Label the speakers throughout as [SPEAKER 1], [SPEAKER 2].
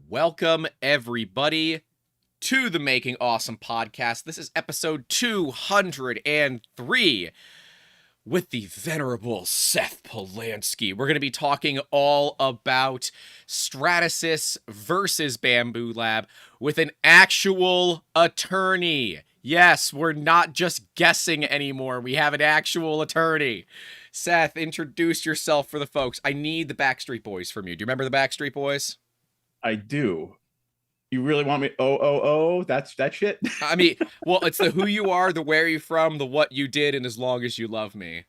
[SPEAKER 1] Welcome, everybody, to the Making Awesome podcast. This is episode 203 with the venerable Seth Polansky. We're going to be talking all about Stratasys versus Bambulab with an actual attorney. Yes, we're not just guessing anymore. We have an actual attorney. Seth, introduce yourself for the folks. I need the Backstreet Boys from you. Do you remember the Backstreet Boys?
[SPEAKER 2] I do. You really want me? Oh, that's that shit.
[SPEAKER 1] I mean, well, it's the who you are, the where you from, the what you did, and as long as you love me.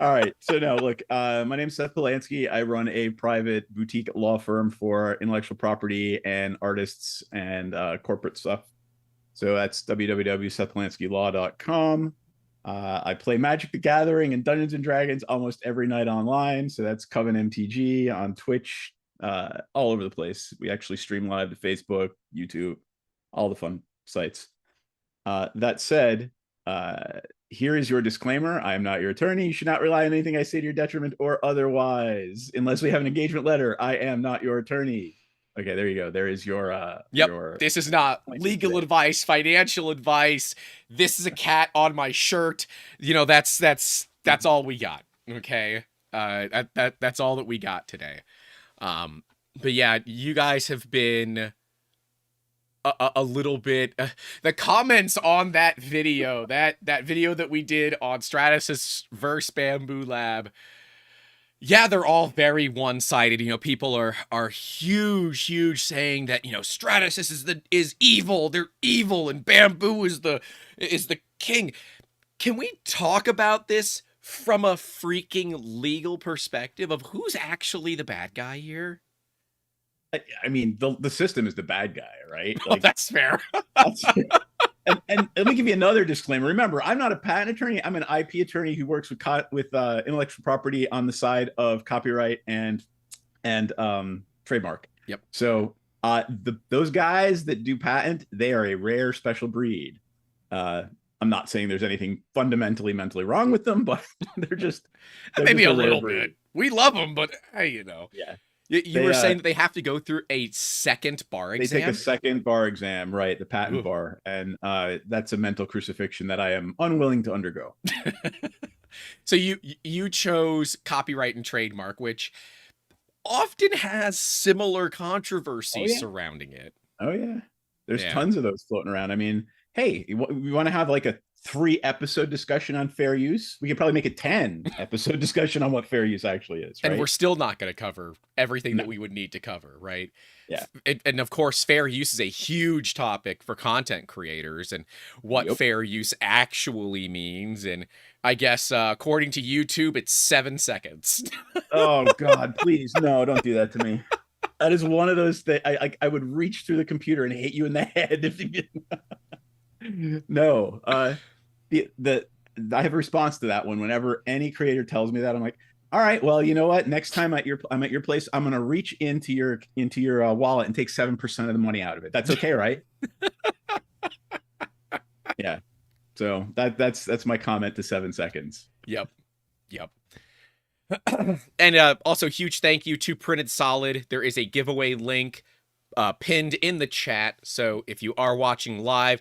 [SPEAKER 2] All right. So now, look, my name's Seth Palansky. I run a private boutique law firm for intellectual property and artists and corporate stuff. So that's www.sethpalanskylaw.com. I play Magic the Gathering and Dungeons and Dragons almost every night online. So that's Coven MTG on Twitch, all over the place. We actually stream live to Facebook, YouTube, all the fun sites. That said, here is your disclaimer. I am not your attorney. You should not rely on anything I say to your detriment or otherwise. Unless we have an engagement letter, I am not your attorney. Okay, there you go. There is your
[SPEAKER 1] This is not legal advice, financial advice. This is a cat on my shirt. You know, that's all we got. Okay. That's all that we got today. But yeah, you guys have been a little bit the comments on that video, that video that we did on Stratasys versus Bambulab. Yeah, they're all very one-sided. You know, people are huge saying that, you know, Stratasys is evil. They're evil, and Bambu is the king. Can we talk about this from a freaking legal perspective of who's actually the bad guy here?
[SPEAKER 2] I mean, the system is the bad guy, right?
[SPEAKER 1] Like, that's fair.
[SPEAKER 2] And let me give you another disclaimer. Remember, I'm not a patent attorney. I'm an IP attorney who works with intellectual property on the side of copyright and trademark.
[SPEAKER 1] Yep.
[SPEAKER 2] So those guys that do patent, they are a rare special breed. I'm not saying there's anything fundamentally mentally wrong with them, but they're
[SPEAKER 1] maybe
[SPEAKER 2] just
[SPEAKER 1] a little bit. We love them, but hey, you know.
[SPEAKER 2] Yeah.
[SPEAKER 1] You were saying that they have to go through a second bar exam?
[SPEAKER 2] They take a second bar exam, right, the patent bar, and that's a mental crucifixion that I am unwilling to undergo.
[SPEAKER 1] So you chose copyright and trademark, which often has similar controversy surrounding it.
[SPEAKER 2] Oh, yeah. There's tons of those floating around. I mean, hey, we want to have like a 3-episode discussion on fair use. We could probably make a 10-episode discussion on what fair use actually is, right?
[SPEAKER 1] And we're still not going to cover everything that we would need to cover, right?
[SPEAKER 2] Yeah.
[SPEAKER 1] And of course, fair use is a huge topic for content creators and what fair use actually means. And I guess according to YouTube, it's 7 seconds.
[SPEAKER 2] Oh, God, please. No, don't do that to me. That is one of those things. I would reach through the computer and hit you in the head if you didn't. No. I have a response to that one. Whenever any creator tells me that, I'm like, all right, well, you know what? Next time I'm at your place, I'm gonna reach into your wallet and take 7% of the money out of it. That's okay, right? Yeah. So that's my comment to 7 seconds.
[SPEAKER 1] Yep. And also huge thank you to Printed Solid. There is a giveaway link pinned in the chat. So if you are watching live,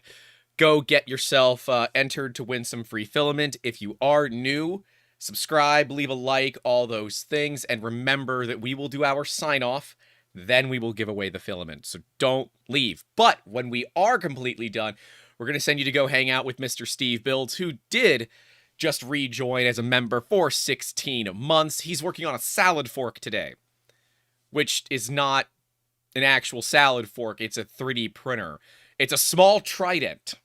[SPEAKER 1] go get yourself entered to win some free filament. If you are new, subscribe, leave a like, all those things. And remember that we will do our sign off, then we will give away the filament. So don't leave. But when we are completely done, we're going to send you to go hang out with Mr. Steve Builds, who did just rejoin as a member for 16 months. He's working on a salad fork today, which is not an actual salad fork. It's a 3D printer. It's a small trident.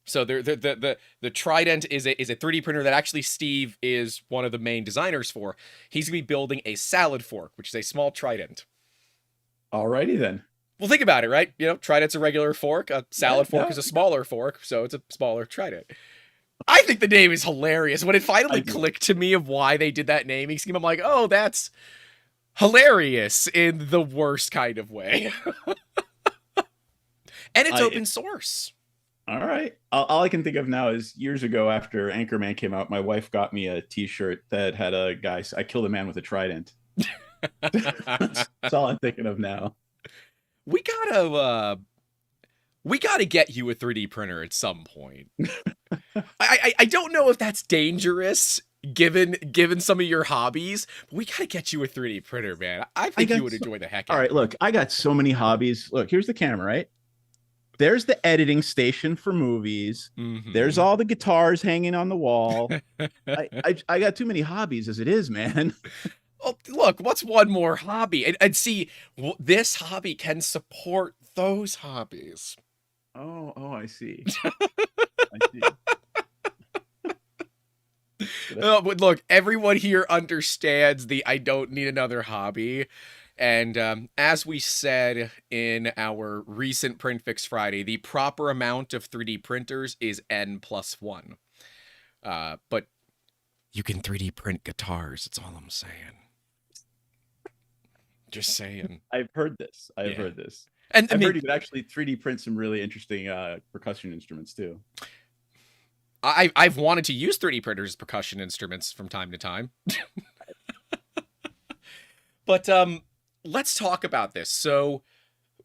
[SPEAKER 1] So the Trident is a 3D printer that actually Steve is one of the main designers for. He's going to be building a salad fork, which is a small trident.
[SPEAKER 2] Alrighty then.
[SPEAKER 1] Well, think about it, right? You know, trident's a regular fork. A salad fork is a smaller fork, so it's a smaller trident. I think the name is hilarious. When it finally clicked to me of why they did that naming scheme, I'm like, oh, that's hilarious in the worst kind of way. And it's open source.
[SPEAKER 2] All right. All I can think of now is years ago after Anchorman came out, my wife got me a t-shirt that had a guy, I killed a man with a trident. That's all I'm thinking of now.
[SPEAKER 1] We gotta get you a 3D printer at some point. I don't know if that's dangerous given some of your hobbies, but we gotta get you a 3D printer, man. I think you would enjoy the heck
[SPEAKER 2] All
[SPEAKER 1] out
[SPEAKER 2] right,
[SPEAKER 1] of it.
[SPEAKER 2] look, I got so many hobbies. Look, here's the camera, right? There's the editing station for movies. There's all the guitars hanging on the wall. I got too many hobbies as it is, man.
[SPEAKER 1] Oh, look, what's one more hobby? And see, this hobby can support those hobbies.
[SPEAKER 2] Oh, I see. I see.
[SPEAKER 1] But look, everyone here understands the I don't need another hobby. And as we said in our recent Print Fix Friday, the proper amount of 3D printers is N+1. But you can 3D print guitars. That's all I'm saying. Just saying.
[SPEAKER 2] I've heard this. I've heard this.
[SPEAKER 1] And
[SPEAKER 2] I've heard you could actually 3D print some really interesting percussion instruments too.
[SPEAKER 1] I've wanted to use 3D printers as percussion instruments from time to time. But let's talk about this. So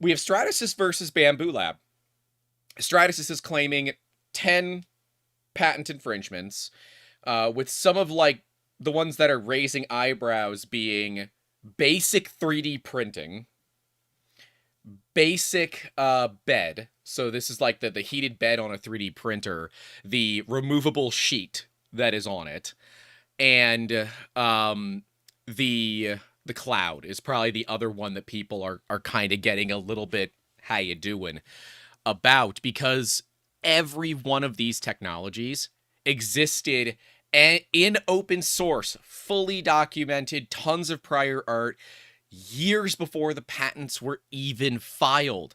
[SPEAKER 1] we have Stratasys versus Bambulab. Stratasys is claiming 10 patent infringements, with some of like the ones that are raising eyebrows being basic 3D printing, basic bed. So this is like the heated bed on a 3D printer, the removable sheet that is on it, and the cloud is probably the other one that people are kind of getting a little bit how you doing about, because every one of these technologies existed in open source, fully documented, tons of prior art, years before the patents were even filed.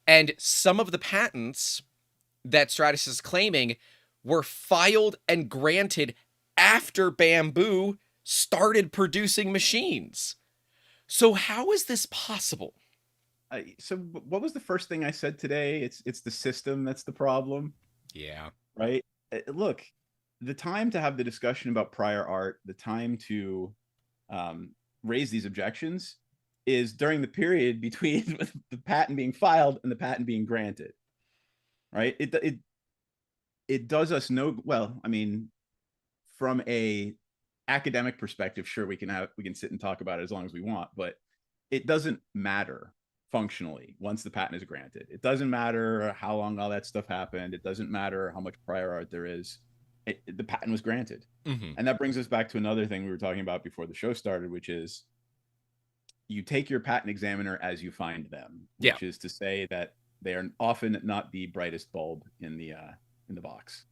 [SPEAKER 1] And some of the patents that Stratasys is claiming were filed and granted after Bambu started producing machines. So how is this possible?
[SPEAKER 2] So what was the first thing I said today? It's the system that's the problem.
[SPEAKER 1] Yeah.
[SPEAKER 2] Right? Look, the time to have the discussion about prior art, the time to raise these objections is during the period between the patent being filed and the patent being granted. Right? It does us no well, I mean, from a academic perspective, sure, we can sit and talk about it as long as we want, but it doesn't matter functionally once the patent is granted. It doesn't matter how long all that stuff happened. It doesn't matter how much prior art there is. The patent was granted. And that brings us back to another thing we were talking about before the show started, which is you take your patent examiner as you find them, which is to say that they are often not the brightest bulb in the box.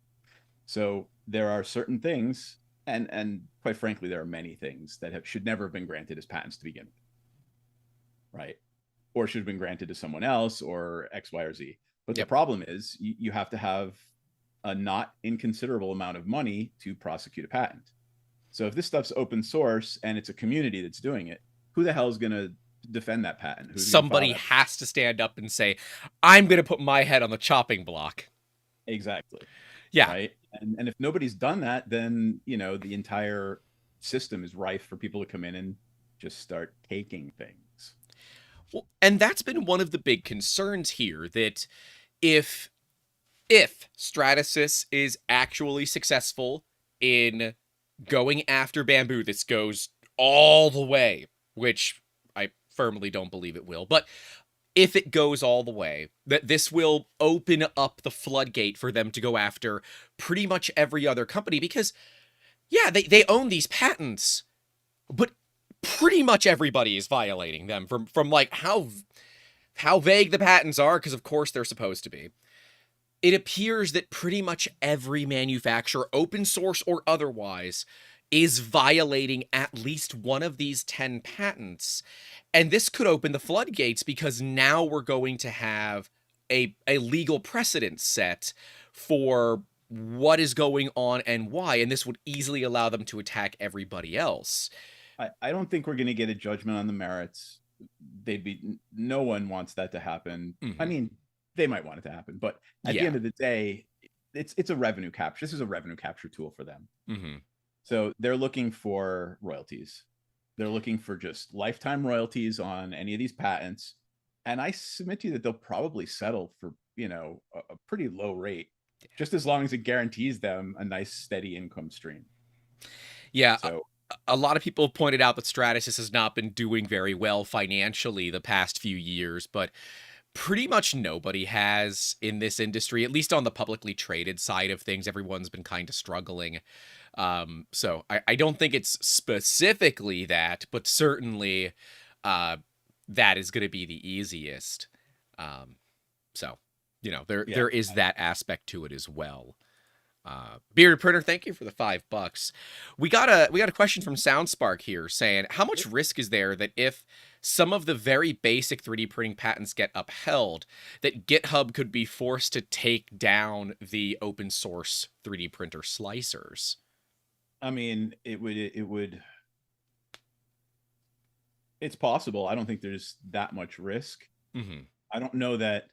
[SPEAKER 2] So there are certain things, and quite frankly, there are many things that should never have been granted as patents to begin with, right? Or should have been granted to someone else, or X, Y, or Z. But the problem is you have to have a not inconsiderable amount of money to prosecute a patent. So if this stuff's open source and it's a community that's doing it, who the hell is going to defend that patent?
[SPEAKER 1] Somebody has to stand up and say, I'm going to put my head on the chopping block.
[SPEAKER 2] Exactly.
[SPEAKER 1] Yeah.
[SPEAKER 2] Right. And if nobody's done that, then, you know, the entire system is rife for people to come in and just start taking things.
[SPEAKER 1] Well, and that's been one of the big concerns here, that if Stratasys is actually successful in going after Bambu, this goes all the way, which I firmly don't believe it will, but if it goes all the way, that this will open up the floodgate for them to go after pretty much every other company, because yeah, they own these patents, but pretty much everybody is violating them from like how vague the patents are, because of course they're supposed to be. It appears that pretty much every manufacturer, open source or otherwise, is violating at least one of these 10 patents. And this could open the floodgates, because now we're going to have a legal precedent set for what is going on and why, and this would easily allow them to attack everybody else.
[SPEAKER 2] I don't think we're going to get a judgment on the merits. No one wants that to happen. I mean, they might want it to happen, but at the end of the day, it's a revenue capture. This is a revenue capture tool for them. So they're looking for royalties. They're looking for just lifetime royalties on any of these patents. And I submit to you that they'll probably settle for, a pretty low rate, just as long as it guarantees them a nice steady income stream.
[SPEAKER 1] Yeah,
[SPEAKER 2] So
[SPEAKER 1] a lot of people have pointed out that Stratasys has not been doing very well financially the past few years, but pretty much nobody has in this industry, at least on the publicly traded side of things. Everyone's been kind of struggling. So I don't think it's specifically that, but certainly that is going to be the easiest. So, there is that aspect to it as well. Bearded Printer, thank you for the $5. We got a question from SoundSpark here saying, how much risk is there that if some of the very basic 3D printing patents get upheld, that GitHub could be forced to take down the open source 3D printer slicers?
[SPEAKER 2] I mean, it's possible. I don't think there's that much risk.
[SPEAKER 1] Mm-hmm.
[SPEAKER 2] I don't know that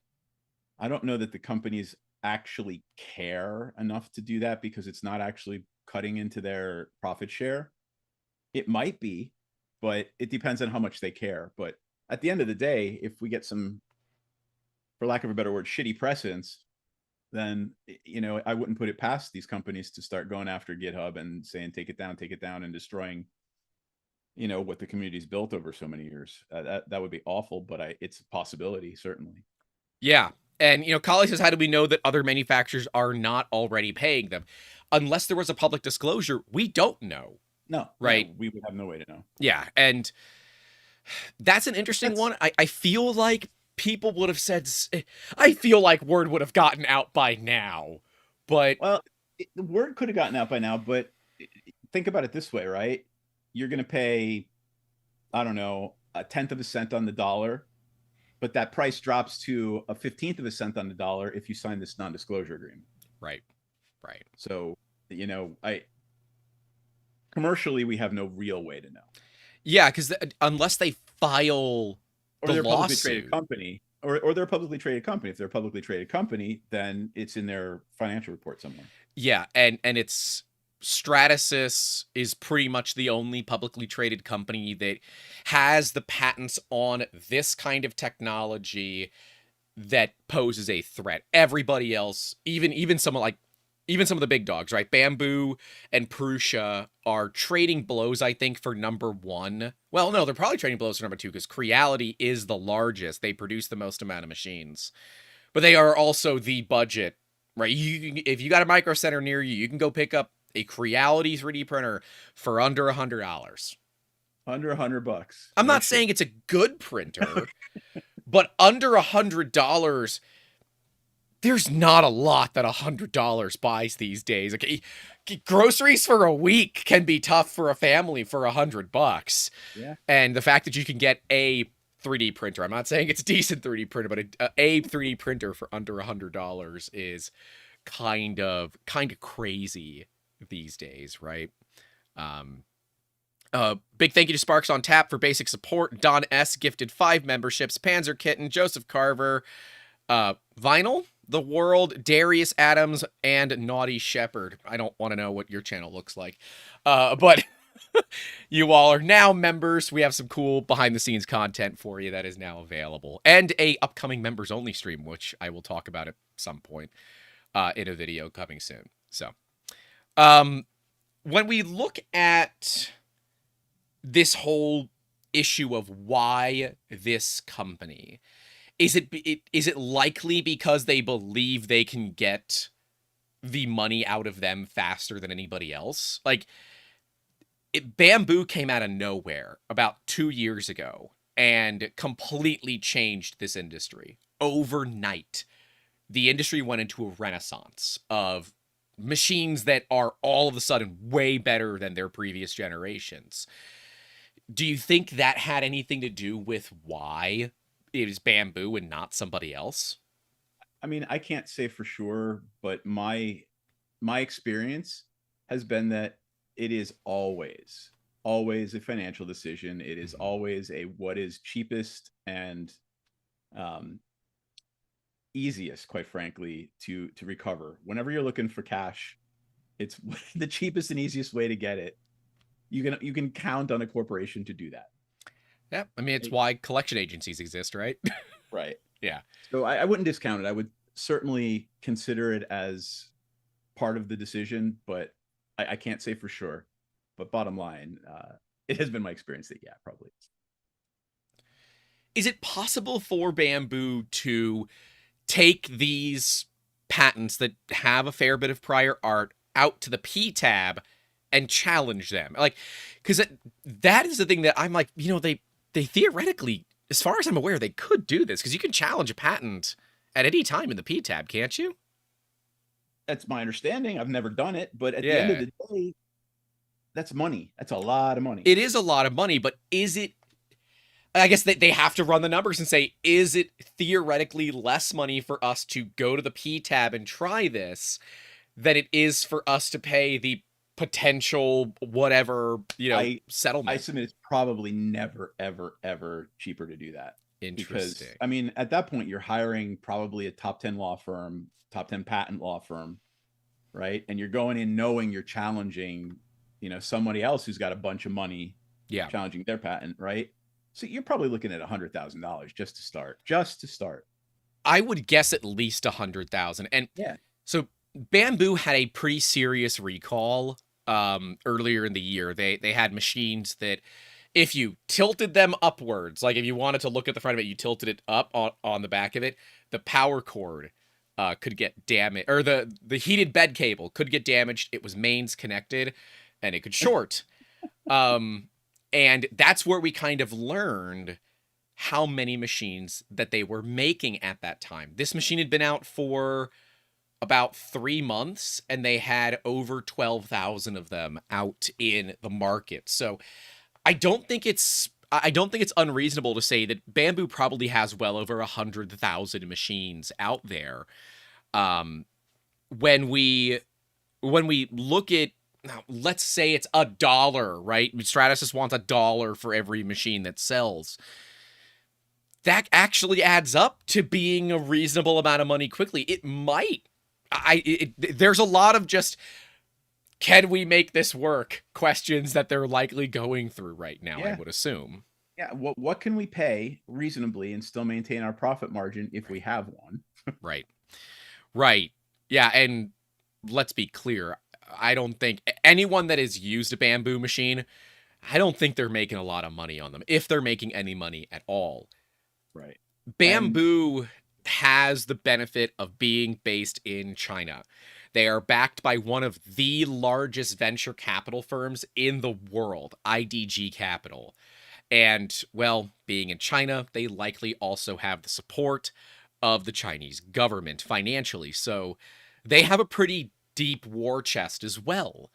[SPEAKER 2] the companies actually care enough to do that, because it's not actually cutting into their profit share. It might be, but it depends on how much they care. But at the end of the day, if we get some, for lack of a better word, shitty precedents, then I wouldn't put it past these companies to start going after GitHub and saying take it down, and destroying what the community's built over so many years. That would be awful, but it's a possibility, certainly.
[SPEAKER 1] Yeah. And, Kali says, how do we know that other manufacturers are not already paying them? Unless there was a public disclosure, we don't know.
[SPEAKER 2] No.
[SPEAKER 1] Right.
[SPEAKER 2] We would have no way to know.
[SPEAKER 1] Yeah. And that's an interesting one. I feel like people would have said, I feel like word would have gotten out by now. But
[SPEAKER 2] well, the word could have gotten out by now, but think about it this way, right? You're going to pay, I don't know, 1/10 of a cent on the dollar, but that price drops to 1/15 of a cent on the dollar if you sign this non-disclosure agreement.
[SPEAKER 1] Right.
[SPEAKER 2] So, commercially, we have no real way to know.
[SPEAKER 1] Yeah, because unless they file
[SPEAKER 2] or they're a publicly traded company, or they're a publicly traded company. If they're a publicly traded company, then it's in their financial report somewhere.
[SPEAKER 1] Yeah, and it's Stratasys is pretty much the only publicly traded company that has the patents on this kind of technology that poses a threat. Everybody else, even some of the big dogs, right? Bambu and Prusa are trading blows, I think, for number 1. Well, no, they're probably trading blows for number 2 because Creality is the largest. They produce the most amount of machines. But they are also the budget, right? If you got a Micro Center near you, you can go pick up a Creality 3D printer for under $100.
[SPEAKER 2] Under $100.
[SPEAKER 1] I'm not saying it's a good printer, but under $100, there's not a lot that $100 buys these days. Okay, groceries for a week can be tough for a family for $100.
[SPEAKER 2] Yeah.
[SPEAKER 1] And the fact that you can get a 3D printer, I'm not saying it's a decent 3D printer, but a 3D printer for under $100 is kind of crazy these days, right? Big thank you to Sparks on Tap for basic support. Don S gifted 5 memberships. Panzer Kitten, Joseph Carver, Vinyl, The World, Darius Adams, and Naughty Shepherd. I don't want to know what your channel looks like, but you all are now members. We have some cool behind-the-scenes content for you that is now available, and a upcoming members-only stream, which I will talk about at some point in a video coming soon. So, when we look at this whole issue of why this company, is it likely because they believe they can get the money out of them faster than anybody else? Like, Bambu came out of nowhere about 2 years ago and completely changed this industry. Overnight, the industry went into a renaissance of machines that are all of a sudden way better than their previous generations. Do you think that had anything to do with why it is Bambu and not somebody else?
[SPEAKER 2] I mean, I can't say for sure, but my experience has been that it is always a financial decision. It is always a what is cheapest and easiest, quite frankly, to recover. Whenever you're looking for cash, it's the cheapest and easiest way to get it. You can count on a corporation to do that.
[SPEAKER 1] Yeah, I mean, it's why collection agencies exist, right?
[SPEAKER 2] Right.
[SPEAKER 1] Yeah.
[SPEAKER 2] So I wouldn't discount it. I would certainly consider it as part of the decision, but I can't say for sure. But bottom line, it has been my experience that, yeah, probably.
[SPEAKER 1] Is it possible for Bambu to take these patents that have a fair bit of prior art out to the P tab and challenge them? Like, because that is the thing that I'm like, they theoretically, as far as I'm aware, they could do this because you can challenge a patent at any time in the P tab, can't you?
[SPEAKER 2] That's my understanding. I've never done it, but at the end of
[SPEAKER 1] Yeah.
[SPEAKER 2] the day, that's money. That's a lot of money.
[SPEAKER 1] It is a lot of money, but is it? I guess they have to run the numbers and say, is it theoretically less money for us to go to the P tab and try this than it is for us to pay the potential whatever,
[SPEAKER 2] I
[SPEAKER 1] settlement?
[SPEAKER 2] submit it's probably never, ever, ever cheaper to do that. Because,
[SPEAKER 1] Interesting.
[SPEAKER 2] I mean, at that point, you're hiring probably a top 10 law firm, top 10 patent law firm, right? And you're going in knowing you're challenging, somebody else who's got a bunch of money
[SPEAKER 1] Yeah.
[SPEAKER 2] challenging their patent, right? So you're probably looking at $100,000 just to start. Just to start.
[SPEAKER 1] I would guess at least 100,000. And
[SPEAKER 2] yeah,
[SPEAKER 1] so Bambu had a pretty serious recall earlier in the year. They had machines that if you tilted them upwards, like if you wanted to look at the front of it, you tilted it up on the back of it, the power cord could get damaged, or the heated bed cable could get damaged. It was mains connected and it could short. And that's where we kind of learned how many machines that they were making at that time. This machine had been out for about 3 months and they had over 12,000 of them out in the market. So I don't think it's unreasonable to say that Bambu probably has well over 100,000 machines out there. When we look at, now, let's say it's $1, right? Stratasys wants $1 for every machine that sells. That actually adds up to being a reasonable amount of money quickly. It might. There's a lot of just, can we make this work? Questions that they're likely going through right now, I would assume.
[SPEAKER 2] Yeah. What can we pay reasonably and still maintain our profit margin if we have one?
[SPEAKER 1] Right. Right. Yeah. And let's be clear. I don't think anyone that has used a Bambu machine, I don't think they're making a lot of money on them, if they're making any money at all.
[SPEAKER 2] Right.
[SPEAKER 1] Bambu has the benefit of being based in China. They are backed by one of the largest venture capital firms in the world, IDG Capital. And, well, being in China, they likely also have the support of the Chinese government financially. So they have a pretty deep war chest as well.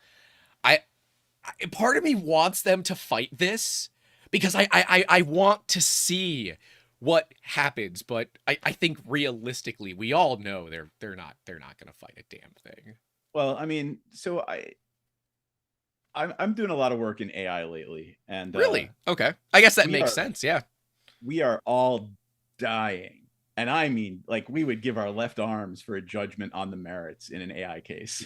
[SPEAKER 1] Part of me wants them to fight this because I want to see what happens, but I think realistically we all know they're not gonna fight a damn thing.
[SPEAKER 2] Well, I mean, so I'm doing a lot of work in AI lately, and
[SPEAKER 1] really, okay, I guess that makes sense. Yeah,
[SPEAKER 2] we are all dying. And I mean, like, we would give our left arms for a judgment on the merits in an AI case,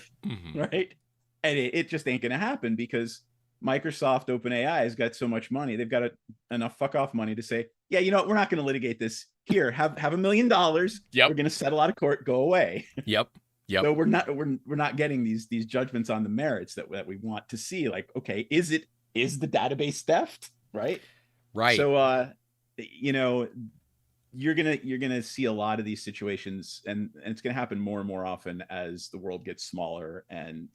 [SPEAKER 2] right? And it just ain't going to happen because Microsoft OpenAI has got so much money. They've got enough fuck off money to say, yeah, you know what? We're not going to litigate this. Here, have $1 million.
[SPEAKER 1] Yep.
[SPEAKER 2] We're going to settle out of court. Go away.
[SPEAKER 1] Yep.
[SPEAKER 2] So we're not getting these judgments on the merits that we want to see. Like, okay, is the database theft? Right.
[SPEAKER 1] Right.
[SPEAKER 2] So, you're gonna see a lot of these situations, and it's gonna happen more and more often as the world gets smaller and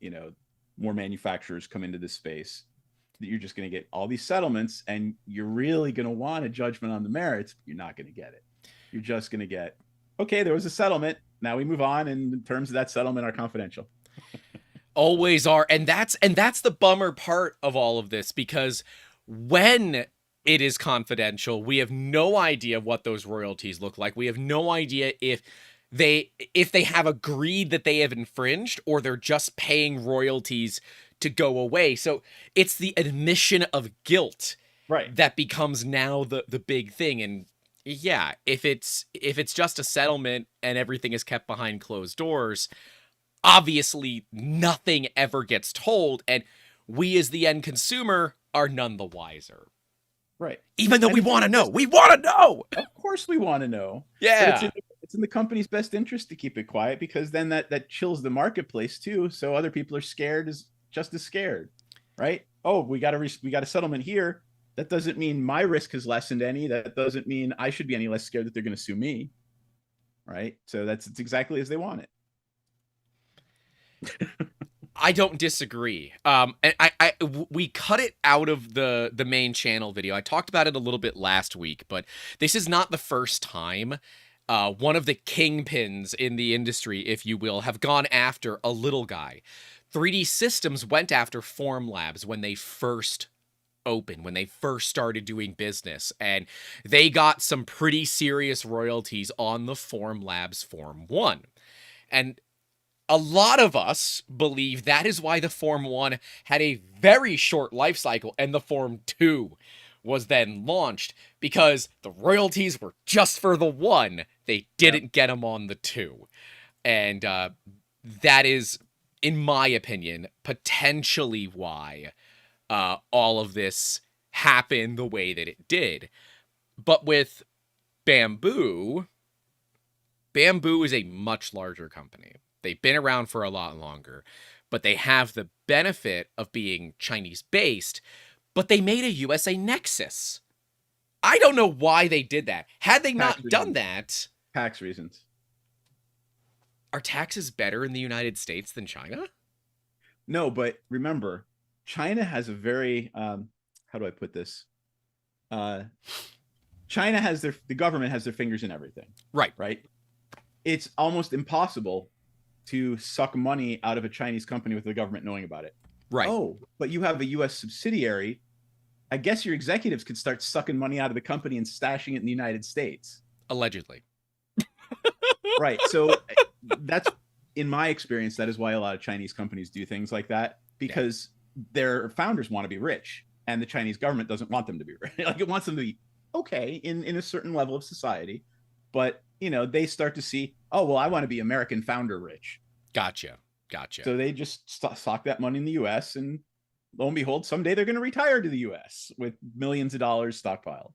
[SPEAKER 2] more manufacturers come into this space. That you're just gonna get all these settlements, and you're really gonna want a judgment on the merits, but you're not gonna get it. You're just gonna get, okay, there was a settlement. Now we move on, and the terms of that settlement are confidential.
[SPEAKER 1] Always are, and that's the bummer part of all of this, because when it is confidential, we have no idea what those royalties look like. We have no idea if they have agreed that they have infringed or they're just paying royalties to go away. So it's the admission of guilt,
[SPEAKER 2] right,
[SPEAKER 1] that becomes now the big thing. And yeah, if it's just a settlement and everything is kept behind closed doors, obviously nothing ever gets told. And we as the end consumer are none the wiser.
[SPEAKER 2] Right.
[SPEAKER 1] Even though
[SPEAKER 2] And
[SPEAKER 1] we want to know. We want to know!
[SPEAKER 2] Of course we want to know.
[SPEAKER 1] Yeah.
[SPEAKER 2] But it's in the company's best interest to keep it quiet, because then that chills the marketplace too. So other people are just as scared, right? Oh, we got a settlement here. That doesn't mean my risk has lessened any. That doesn't mean I should be any less scared that they're going to sue me, right? So it's exactly as they want it.
[SPEAKER 1] I don't disagree. And we cut it out of the main channel video. I talked about it a little bit last week, but this is not the first time one of the kingpins in the industry, if you will, have gone after a little guy. 3D Systems went after Formlabs when they first opened, when they first started doing business, and they got some pretty serious royalties on the Formlabs Form 1. And a lot of us believe that is why the Form 1 had a very short life cycle and the Form 2 was then launched, because the royalties were just for the 1. They didn't get them on the 2. And that is, in my opinion, potentially why all of this happened the way that it did. But with Bambu is a much larger company. They've been around for a lot longer, but they have the benefit of being Chinese-based, but they made a USA Nexus. I don't know why they did that. Had they not done that...
[SPEAKER 2] Tax reasons.
[SPEAKER 1] Are taxes better in the United States than China?
[SPEAKER 2] No, but remember, China has a very... how do I put this? China has the government has their fingers in everything.
[SPEAKER 1] Right.
[SPEAKER 2] Right? It's almost impossible to suck money out of a Chinese company with the government knowing about it.
[SPEAKER 1] Right.
[SPEAKER 2] Oh, but you have a U.S. subsidiary. I guess your executives could start sucking money out of the company and stashing it in the United States.
[SPEAKER 1] Allegedly.
[SPEAKER 2] Right. So that's, in my experience, that is why a lot of Chinese companies do things like that, because their founders want to be rich, and the Chinese government doesn't want them to be rich. Like, it wants them to be okay in a certain level of society, but they start to see, oh, well, I want to be American founder rich.
[SPEAKER 1] Gotcha.
[SPEAKER 2] So they just sock that money in the U.S. and lo and behold, someday they're going to retire to the U.S. with millions of dollars stockpiled.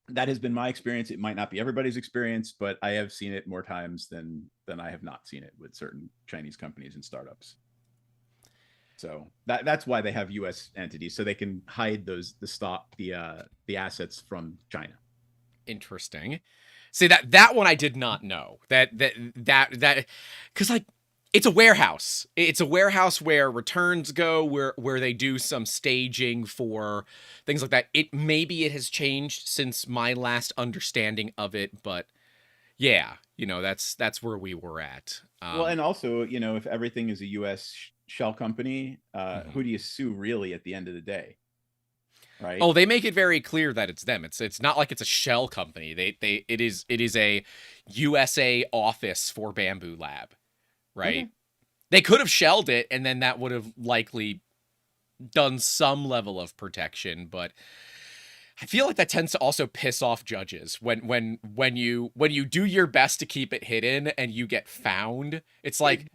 [SPEAKER 2] That has been my experience. It might not be everybody's experience, but I have seen it more times than I have not seen it with certain Chinese companies and startups. So that's why they have U.S. entities, so they can hide the assets from China.
[SPEAKER 1] Interesting. See, that one I did not know. That because, like, it's a warehouse. It's a warehouse where returns go, where they do some staging for things like that. Maybe it has changed since my last understanding of it, but yeah, that's where we were at.
[SPEAKER 2] Well, and also, if everything is a U.S. shell company, who do you sue really at the end of the day? Right.
[SPEAKER 1] Oh, they make it very clear that it's them. It's not like it's a shell company. It is a USA office for Bambulab, right? Okay. They could have shelled it, and then that would have likely done some level of protection, but I feel like that tends to also piss off judges when you do your best to keep it hidden and you get found. It's like,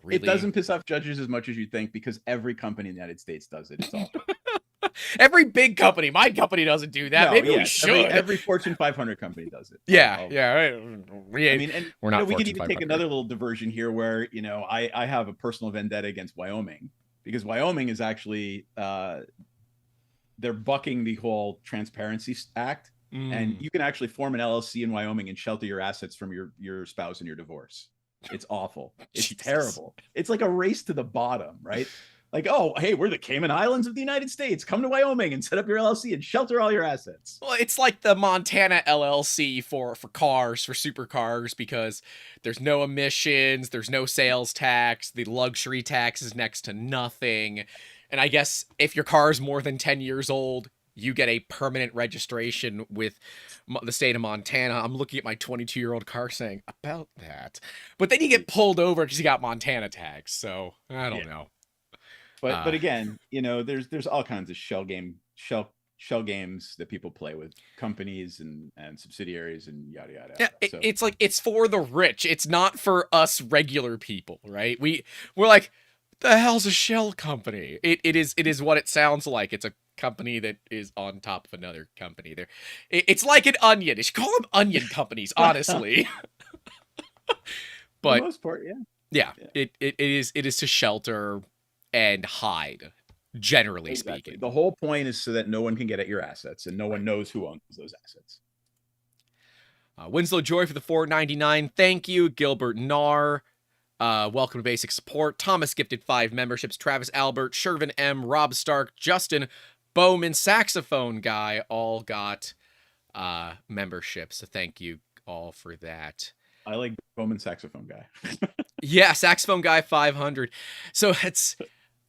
[SPEAKER 1] really?
[SPEAKER 2] It doesn't piss off judges as much as you think, because every company in the United States does it. It's all
[SPEAKER 1] every big company. My company doesn't do that. Maybe we should.
[SPEAKER 2] Every Fortune 500 company does it.
[SPEAKER 1] Yeah.
[SPEAKER 2] I mean, and
[SPEAKER 1] we're not.
[SPEAKER 2] We could even take another little diversion here, where I have a personal vendetta against Wyoming, because Wyoming is actually they're bucking the whole Transparency Act, and you can actually form an LLC in Wyoming and shelter your assets from your spouse in your divorce. It's awful. It's terrible. It's like a race to the bottom, right? Like, oh, hey, we're the Cayman Islands of the United States. Come to Wyoming and set up your LLC and shelter all your assets.
[SPEAKER 1] Well, it's like the Montana LLC for cars, for supercars, because there's no emissions, there's no sales tax, the luxury tax is next to nothing. And I guess if your car is more than 10 years old, you get a permanent registration with the state of Montana. I'm looking at my 22-year-old car saying about that. But then you get pulled over because you got Montana tags. So I don't know.
[SPEAKER 2] But again, there's all kinds of shell games that people play with companies and subsidiaries and yada yada.
[SPEAKER 1] Yeah, it's like, it's for the rich. It's not for us regular people, right? We're like, The hell's a shell company? It is what it sounds like. It's a company that is on top of another company. It's like an onion. You should call them onion companies, honestly.
[SPEAKER 2] For the
[SPEAKER 1] But
[SPEAKER 2] most part, yeah.
[SPEAKER 1] yeah,
[SPEAKER 2] Yeah.
[SPEAKER 1] it is to shelter and hide, generally
[SPEAKER 2] Exactly.
[SPEAKER 1] speaking.
[SPEAKER 2] The whole point is so that no one can get at your assets and no one knows who owns those assets.
[SPEAKER 1] Winslow Joy for the $4.99. Thank you, Gilbert Nar. Welcome to Basic Support. Thomas gifted 5 memberships. Travis Albert, Shervin M, Rob Stark, Justin Bowman, Saxophone Guy, all got memberships. So thank you all for that.
[SPEAKER 2] I like Bowman Saxophone Guy.
[SPEAKER 1] Yeah, Saxophone Guy 500. So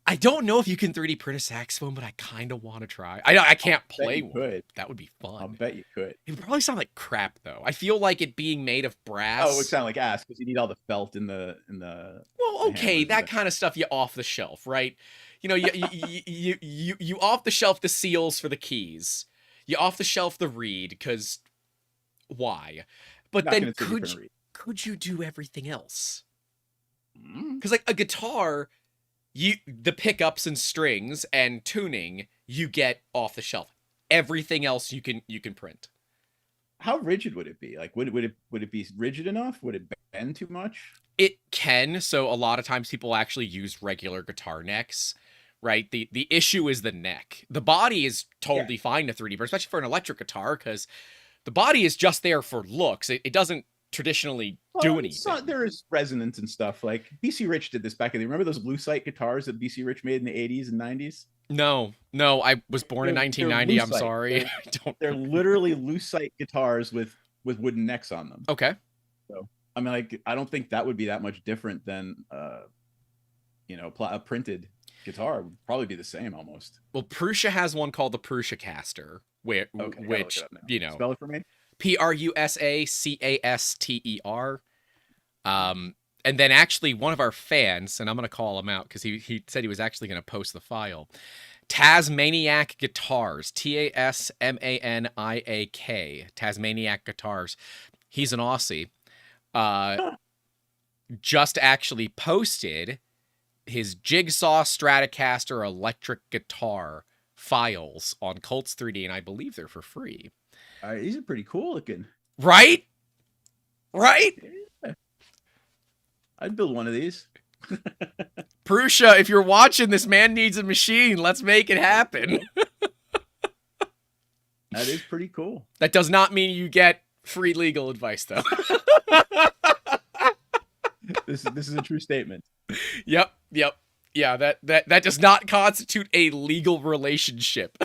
[SPEAKER 1] I don't know if you can 3D print a saxophone, but I kind of want to try. I can't play one.
[SPEAKER 2] Could.
[SPEAKER 1] That would be fun.
[SPEAKER 2] I'll bet you could.
[SPEAKER 1] It would probably sound like crap, though. I feel like it being made of brass.
[SPEAKER 2] Oh, it would sound like ass because you need all the felt in the.
[SPEAKER 1] Well, okay, that kind of stuff you off the shelf, right? You know, you off the shelf the seals for the keys. You off the shelf the reed because why? But then could you do everything else? Because like a guitar, the pickups and strings and tuning you get off the shelf. Everything else you can print.
[SPEAKER 2] How rigid would it be? Like, would it be rigid enough? Would it bend too much?
[SPEAKER 1] It can. So a lot of times people actually use regular guitar necks, right? The issue is the neck. The body is totally fine to 3D, but especially for an electric guitar, because the body is just there for looks. It doesn't traditionally do anything.
[SPEAKER 2] There is resonance and stuff. Like BC Rich did this back in the. Remember those Lucite guitars that BC Rich made in the 80s and 90s?
[SPEAKER 1] No, I was born in 1990. I'm sorry.
[SPEAKER 2] They're literally Lucite guitars with wooden necks on them.
[SPEAKER 1] Okay.
[SPEAKER 2] So I mean, like, I don't think that would be that much different than a printed guitar. Would probably be the same almost.
[SPEAKER 1] Well, Prusa has one called the Prusa Caster, which
[SPEAKER 2] spell it for me.
[SPEAKER 1] Prusacaster. And then actually one of our fans, and I'm going to call him out because he said he was actually going to post the file. Tasmaniac Guitars, Tasmaniak, Tasmaniac Guitars. He's an Aussie. Just actually posted his Jigsaw Stratocaster electric guitar files on Colts 3D, and I believe they're for free.
[SPEAKER 2] These are pretty cool looking.
[SPEAKER 1] Right?
[SPEAKER 2] Yeah. I'd build one of these.
[SPEAKER 1] Prusa, if you're watching, this man needs a machine. Let's make it happen.
[SPEAKER 2] That is pretty cool.
[SPEAKER 1] That does not mean you get free legal advice, though.
[SPEAKER 2] This is a true statement.
[SPEAKER 1] Yep. Yeah, that does not constitute a legal relationship.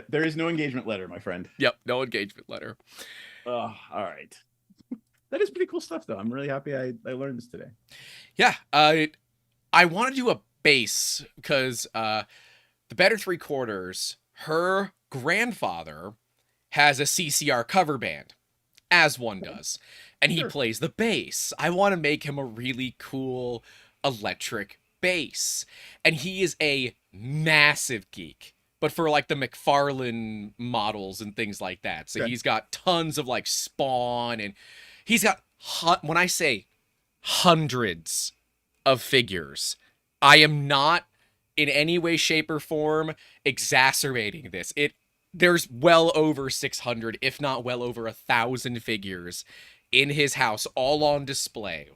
[SPEAKER 2] There is no engagement letter, my friend.
[SPEAKER 1] Yep, no engagement letter.
[SPEAKER 2] All right. That is pretty cool stuff, though. I'm really happy I learned this today.
[SPEAKER 1] Yeah, I want to do a bass because the Better Three Quarters, her grandfather has a CCR cover band, as one does, and he plays the bass. I want to make him a really cool electric bass, and he is a massive geek, but for like the McFarlane models and things like that. So he's got tons of like Spawn, and he's got, when I say hundreds of figures, I am not in any way, shape, or form exacerbating this. There's well over 600, if not well over 1,000 figures in his house, all on display.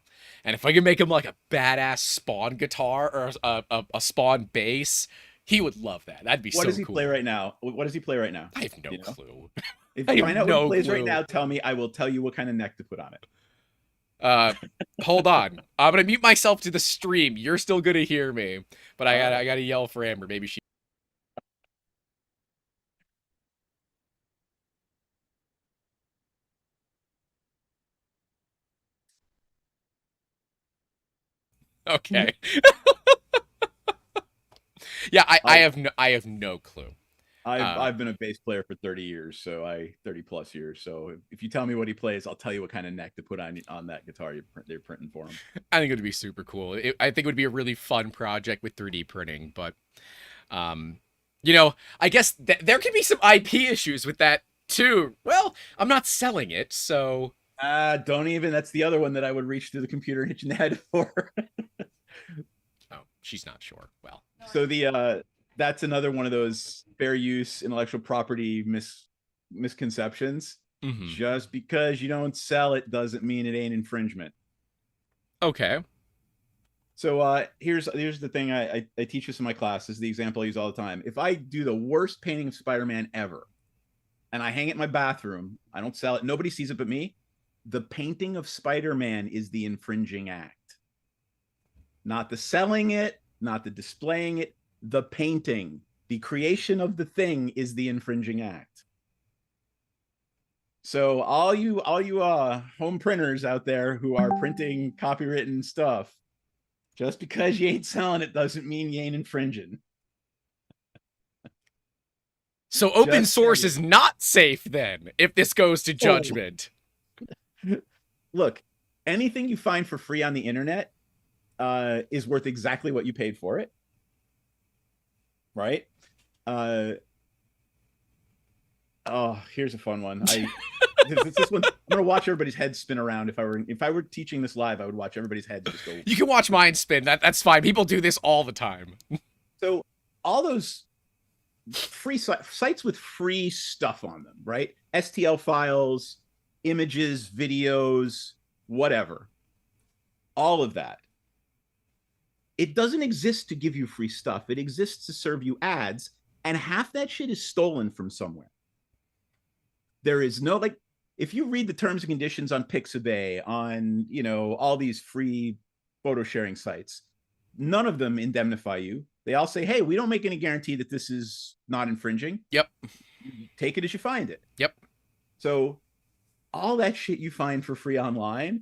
[SPEAKER 1] And if I can make him like a badass Spawn guitar or a Spawn bass, he would love that. That'd be so cool.
[SPEAKER 2] What does he play right now? What does he play right now?
[SPEAKER 1] I have no clue.
[SPEAKER 2] If you find out what he plays right now, tell me. I will tell you what kind of neck to put on it.
[SPEAKER 1] Hold on. I'm gonna mute myself to the stream. You're still gonna hear me, but I gotta yell for Amber. Maybe she. Okay. Yeah, I have no clue.
[SPEAKER 2] I've been a bass player for 30 years, so 30 plus years. So if you tell me what he plays, I'll tell you what kind of neck to put on that guitar they're printing for him.
[SPEAKER 1] I think it would be super cool. I think it would be a really fun project with 3D printing, but I guess there could be some IP issues with that too. Well, I'm not selling it, so
[SPEAKER 2] don't even. That's the other one that I would reach through the computer and hit you in the head for.
[SPEAKER 1] Oh, she's not sure. Well,
[SPEAKER 2] so that's another one of those fair use intellectual property misconceptions.
[SPEAKER 1] mm-hmm.
[SPEAKER 2] Just because you don't sell it doesn't mean it ain't infringement.
[SPEAKER 1] Okay.
[SPEAKER 2] So here's the thing I teach this in my class. This is the example I use all the time. If I do the worst painting of Spider-Man ever, and I hang it in my bathroom, I don't sell it, nobody sees it but me, the painting of Spider-Man is the infringing act. Not the selling it, not the displaying it, the painting. The creation of the thing is the infringing act. So all you home printers out there who are printing copywritten stuff, just because you ain't selling it doesn't mean you ain't infringing.
[SPEAKER 1] So open source is not safe then, if this goes to judgment.
[SPEAKER 2] Look, anything you find for free on the internet is worth exactly what you paid for it. Right? Here's a fun one. This one, I'm gonna watch everybody's heads spin around. If I were teaching this live, I would watch everybody's heads just go.
[SPEAKER 1] You can watch mine spin. That's fine. People do this all the time.
[SPEAKER 2] So all those free sites with free stuff on them, right? STL files, images, videos, whatever. All of that. It doesn't exist to give you free stuff. It exists to serve you ads, and half that shit is stolen from somewhere. There is no, like, if you read the terms and conditions on Pixabay, on, all these free photo sharing sites, none of them indemnify you. They all say, hey, we don't make any guarantee that this is not infringing.
[SPEAKER 1] Yep.
[SPEAKER 2] Take it as you find it.
[SPEAKER 1] Yep.
[SPEAKER 2] So all that shit you find for free online,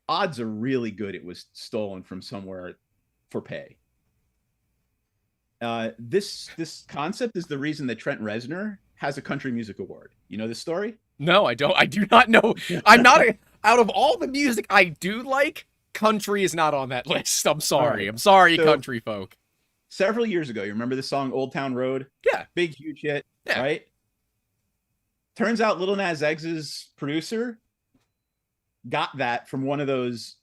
[SPEAKER 2] odds are really good it was stolen from somewhere for pay. This concept is the reason that Trent Reznor has a country music award. You know this story?
[SPEAKER 1] No, I don't. I do not know. I'm not out of all the music I do like, country is not on that list. I'm sorry.
[SPEAKER 2] Right.
[SPEAKER 1] I'm sorry,
[SPEAKER 2] So,
[SPEAKER 1] country folk.
[SPEAKER 2] Several years ago, you remember the song Old Town Road?
[SPEAKER 1] Yeah.
[SPEAKER 2] Big, huge hit,
[SPEAKER 1] Yeah.
[SPEAKER 2] right? Turns out Lil Nas X's producer got that from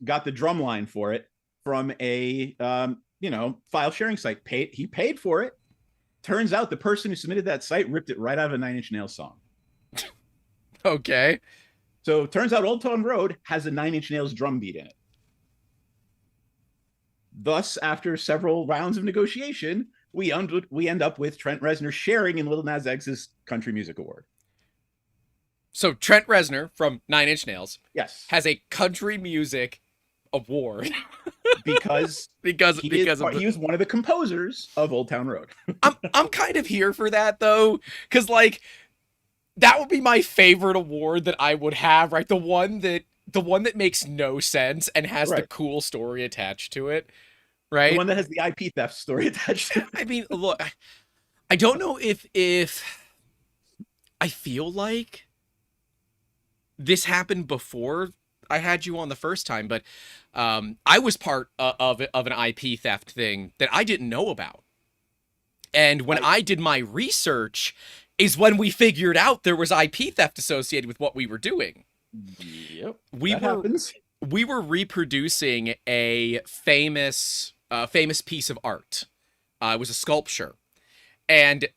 [SPEAKER 2] got the drum line for it from a, file sharing site. He paid for it. Turns out the person who submitted that site ripped it right out of a Nine Inch Nails song.
[SPEAKER 1] Okay.
[SPEAKER 2] So turns out Old Town Road has a Nine Inch Nails drum beat in it. Thus, after several rounds of negotiation, we end up with Trent Reznor sharing in Lil Nas X's Country Music Award.
[SPEAKER 1] So Trent Reznor from Nine Inch Nails,
[SPEAKER 2] yes,
[SPEAKER 1] has a country music award
[SPEAKER 2] because he was one of the composers of Old Town Road.
[SPEAKER 1] I'm kind of here for that though, because like that would be my favorite award that I would have, right? The one that makes no sense and has the cool story attached to it, right?
[SPEAKER 2] The one that has the IP theft story attached to it.
[SPEAKER 1] I mean, look, I don't know if I feel like this happened before I had you on the first time, but I was part of an IP theft thing that I didn't know about. And when I did my research is when we figured out there was IP theft associated with what we were doing.
[SPEAKER 2] Yep.
[SPEAKER 1] We were reproducing a famous piece of art. It was a sculpture. And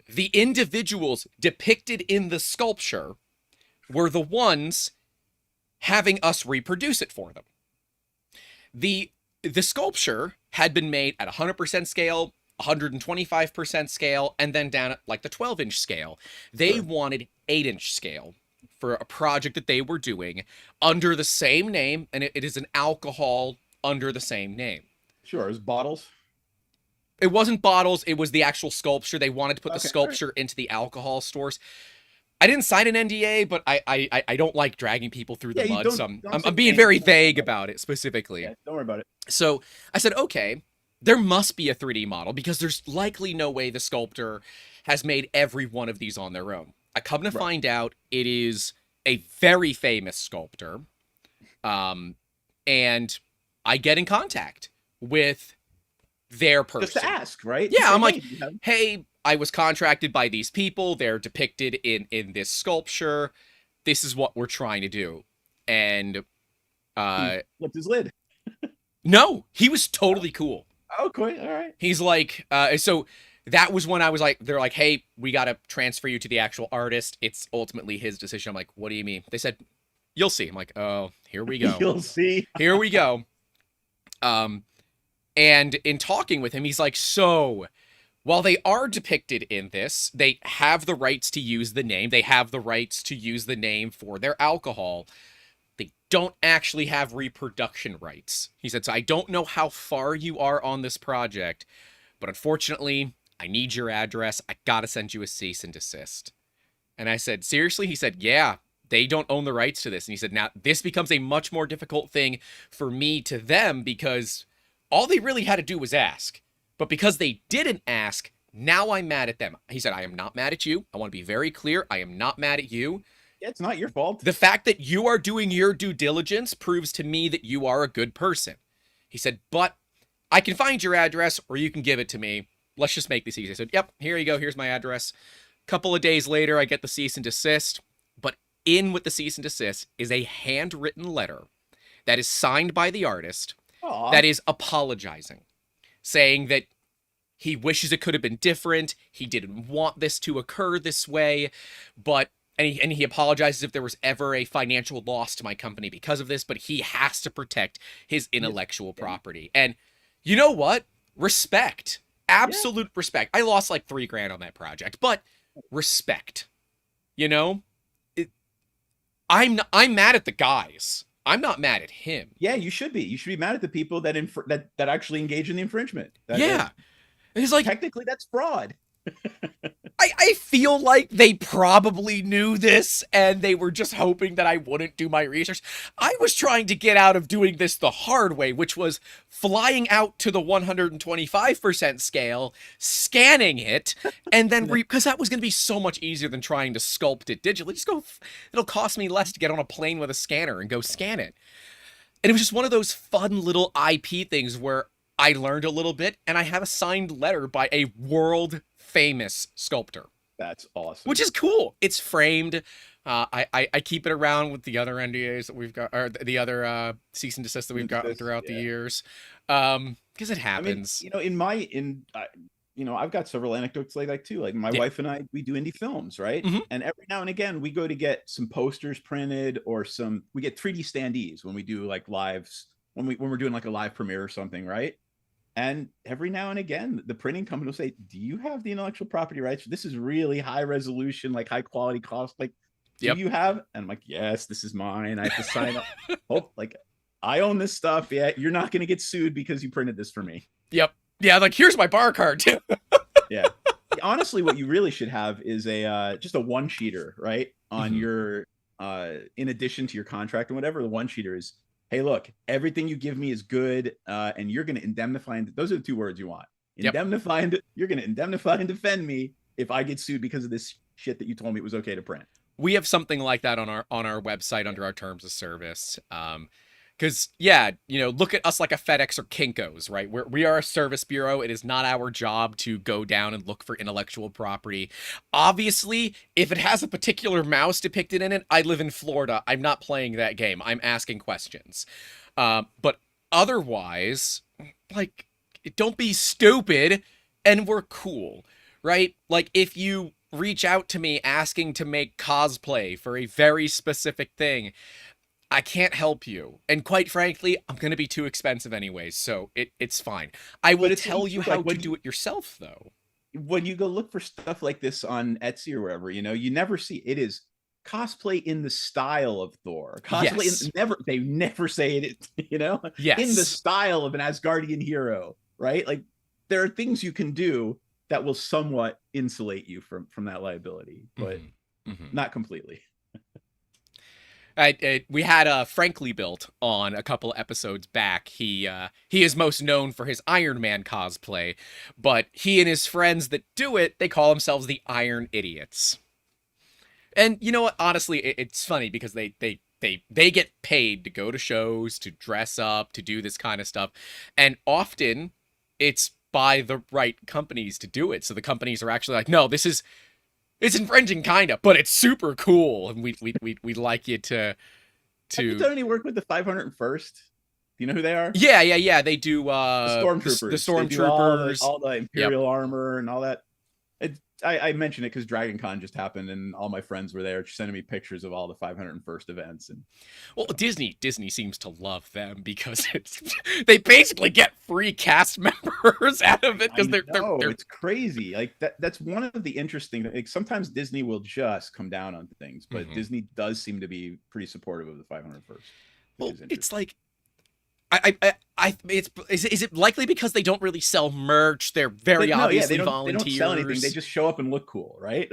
[SPEAKER 1] the individuals depicted in the sculpture were the ones having us reproduce it for them. The sculpture had been made at 100% scale, 125% scale, and then down at like the 12-inch scale. They wanted 8-inch scale for a project that they were doing under the same name, and it is an alcohol under the same name.
[SPEAKER 2] Sure, it was bottles.
[SPEAKER 1] It wasn't bottles, it was the actual sculpture. They wanted to put the sculpture into the alcohol stores. I didn't sign an NDA, but I don't like dragging people through the mud, so I'm being very vague about it specifically.
[SPEAKER 2] Yeah, don't worry about it.
[SPEAKER 1] So I said, okay, there must be a 3D model because there's likely no way the sculptor has made every one of these on their own. I come to find out it is a very famous sculptor, and I get in contact with their person.
[SPEAKER 2] Just to ask, right?
[SPEAKER 1] Yeah, I'm like, hey, I was contracted by these people. They're depicted in this sculpture. This is what we're trying to do. And
[SPEAKER 2] flipped his lid.
[SPEAKER 1] No, he was totally cool.
[SPEAKER 2] Oh, cool. All right.
[SPEAKER 1] He's like, so that was when I was like, they're like, hey, we got to transfer you to the actual artist. It's ultimately his decision. I'm like, what do you mean? They said, you'll see. I'm like, oh, here we go.
[SPEAKER 2] You'll see.
[SPEAKER 1] Here we go. And in talking with him, he's like, so while they are depicted in this, they have the rights to use the name. They have the rights to use the name for their alcohol. They don't actually have reproduction rights. He said, so I don't know how far you are on this project, but unfortunately, I need your address. I gotta send you a cease and desist. And I said, seriously? He said, yeah, they don't own the rights to this. And he said, now this becomes a much more difficult thing for me to them because all they really had to do was ask. But because they didn't ask, now I'm mad at them. He said, I am not mad at you. I want to be very clear. I am not mad at you.
[SPEAKER 2] Yeah, it's not your fault.
[SPEAKER 1] The fact that you are doing your due diligence proves to me that you are a good person. He said, but I can find your address or you can give it to me. Let's just make this easy. I said, yep, here you go. Here's my address. Couple of days later, I get the cease and desist. But in with the cease and desist is a handwritten letter that is signed by the artist.
[SPEAKER 2] Aww.
[SPEAKER 1] That is apologizing, saying that he wishes it could have been different. He didn't want this to occur this way, but and he apologizes if there was ever a financial loss to my company because of this, but he has to protect his intellectual property. And you know what? Respect. Absolute respect. I lost like $3,000 on that project, but respect. You know? I'm mad at the guys. I'm not mad at him.
[SPEAKER 2] Yeah, you should be. You should be mad at the people that that actually engage in the infringement.
[SPEAKER 1] He's like,
[SPEAKER 2] technically that's fraud.
[SPEAKER 1] I feel like they probably knew this and they were just hoping that I wouldn't do my research. I was trying to get out of doing this the hard way, which was flying out to the 125% scale, scanning it, and then because that was going to be so much easier than trying to sculpt it digitally. Just go, it'll cost me less to get on a plane with a scanner and go scan it. And it was just one of those fun little IP things where I learned a little bit, and I have a signed letter by a world famous sculptor.
[SPEAKER 2] That's awesome.
[SPEAKER 1] Which is cool. It's framed. I keep it around with the other NDAs that we've got, or the other cease and desist that we've gotten throughout the years, because it happens.
[SPEAKER 2] I mean, I've got several anecdotes like that too. Like my wife and I, we do indie films, right?
[SPEAKER 1] Mm-hmm.
[SPEAKER 2] And every now and again, we go to get some posters printed or we get 3D standees when we do like lives, when we're doing like a live premiere or something, right? And every now and again, the printing company will say, do you have the intellectual property rights? This is really high resolution, like high quality cost. Like, do you have? And I'm like, yes, this is mine. I have to sign up. Oh, like I own this stuff. Yeah. You're not going to get sued because you printed this for me.
[SPEAKER 1] Yep. Yeah. Like, here's my bar card too.
[SPEAKER 2] Yeah. Honestly, what you really should have is just a one sheeter, right? On your, in addition to your contract and whatever, the one sheeter is, hey, look, everything you give me is good, and you're going to indemnify. And those are the two words you want. Indemnify. You're going to indemnify and defend me if I get sued because of this shit that you told me it was okay to print.
[SPEAKER 1] We have something like that on our website under our terms of service. Because look at us like a FedEx or Kinko's, right? We are a service bureau. It is not our job to go down and look for intellectual property. Obviously, if it has a particular mouse depicted in it, I live in Florida. I'm not playing that game. I'm asking questions. But otherwise, like, don't be stupid, and we're cool, right? Like, if you reach out to me asking to make cosplay for a very specific thing, I can't help you. And quite frankly, I'm going to be too expensive anyways, so it's fine. I will tell you how to do it yourself, though.
[SPEAKER 2] When you go look for stuff like this on Etsy or wherever, you never see it is cosplay in the style of Thor. Cosplay they never say it,
[SPEAKER 1] Yes.
[SPEAKER 2] in the style of an Asgardian hero, right? Like there are things you can do that will somewhat insulate you from that liability, but not completely.
[SPEAKER 1] We had Frankly Built on a couple episodes back. He is most known for his Iron Man cosplay, but he and his friends that do it, they call themselves the Iron Idiots. And you know what? Honestly, it's funny because they get paid to go to shows, to dress up, to do this kind of stuff, and often it's by the right companies to do it. So the companies are actually like, no, it's infringing kind of, but it's super cool, and we'd like you to.
[SPEAKER 2] Have you done any work with the 501st? you know who they are?
[SPEAKER 1] Yeah. They do
[SPEAKER 2] The
[SPEAKER 1] the
[SPEAKER 2] stormtroopers. They do
[SPEAKER 1] stormtroopers.
[SPEAKER 2] all the Imperial armor and all that. I mentioned it because Dragon Con just happened, and all my friends were there sending me pictures of all the 501st events. And
[SPEAKER 1] well, Disney seems to love them because they basically get free cast members out of it because they're
[SPEAKER 2] it's crazy. Like that's one of the interesting. Like, sometimes Disney will just come down on things, but Disney does seem to be pretty supportive of the 501st.
[SPEAKER 1] Well, it's like. Is it likely because they don't really sell merch? They're very obviously volunteers.
[SPEAKER 2] They don't sell anything. They just show up and look cool, right?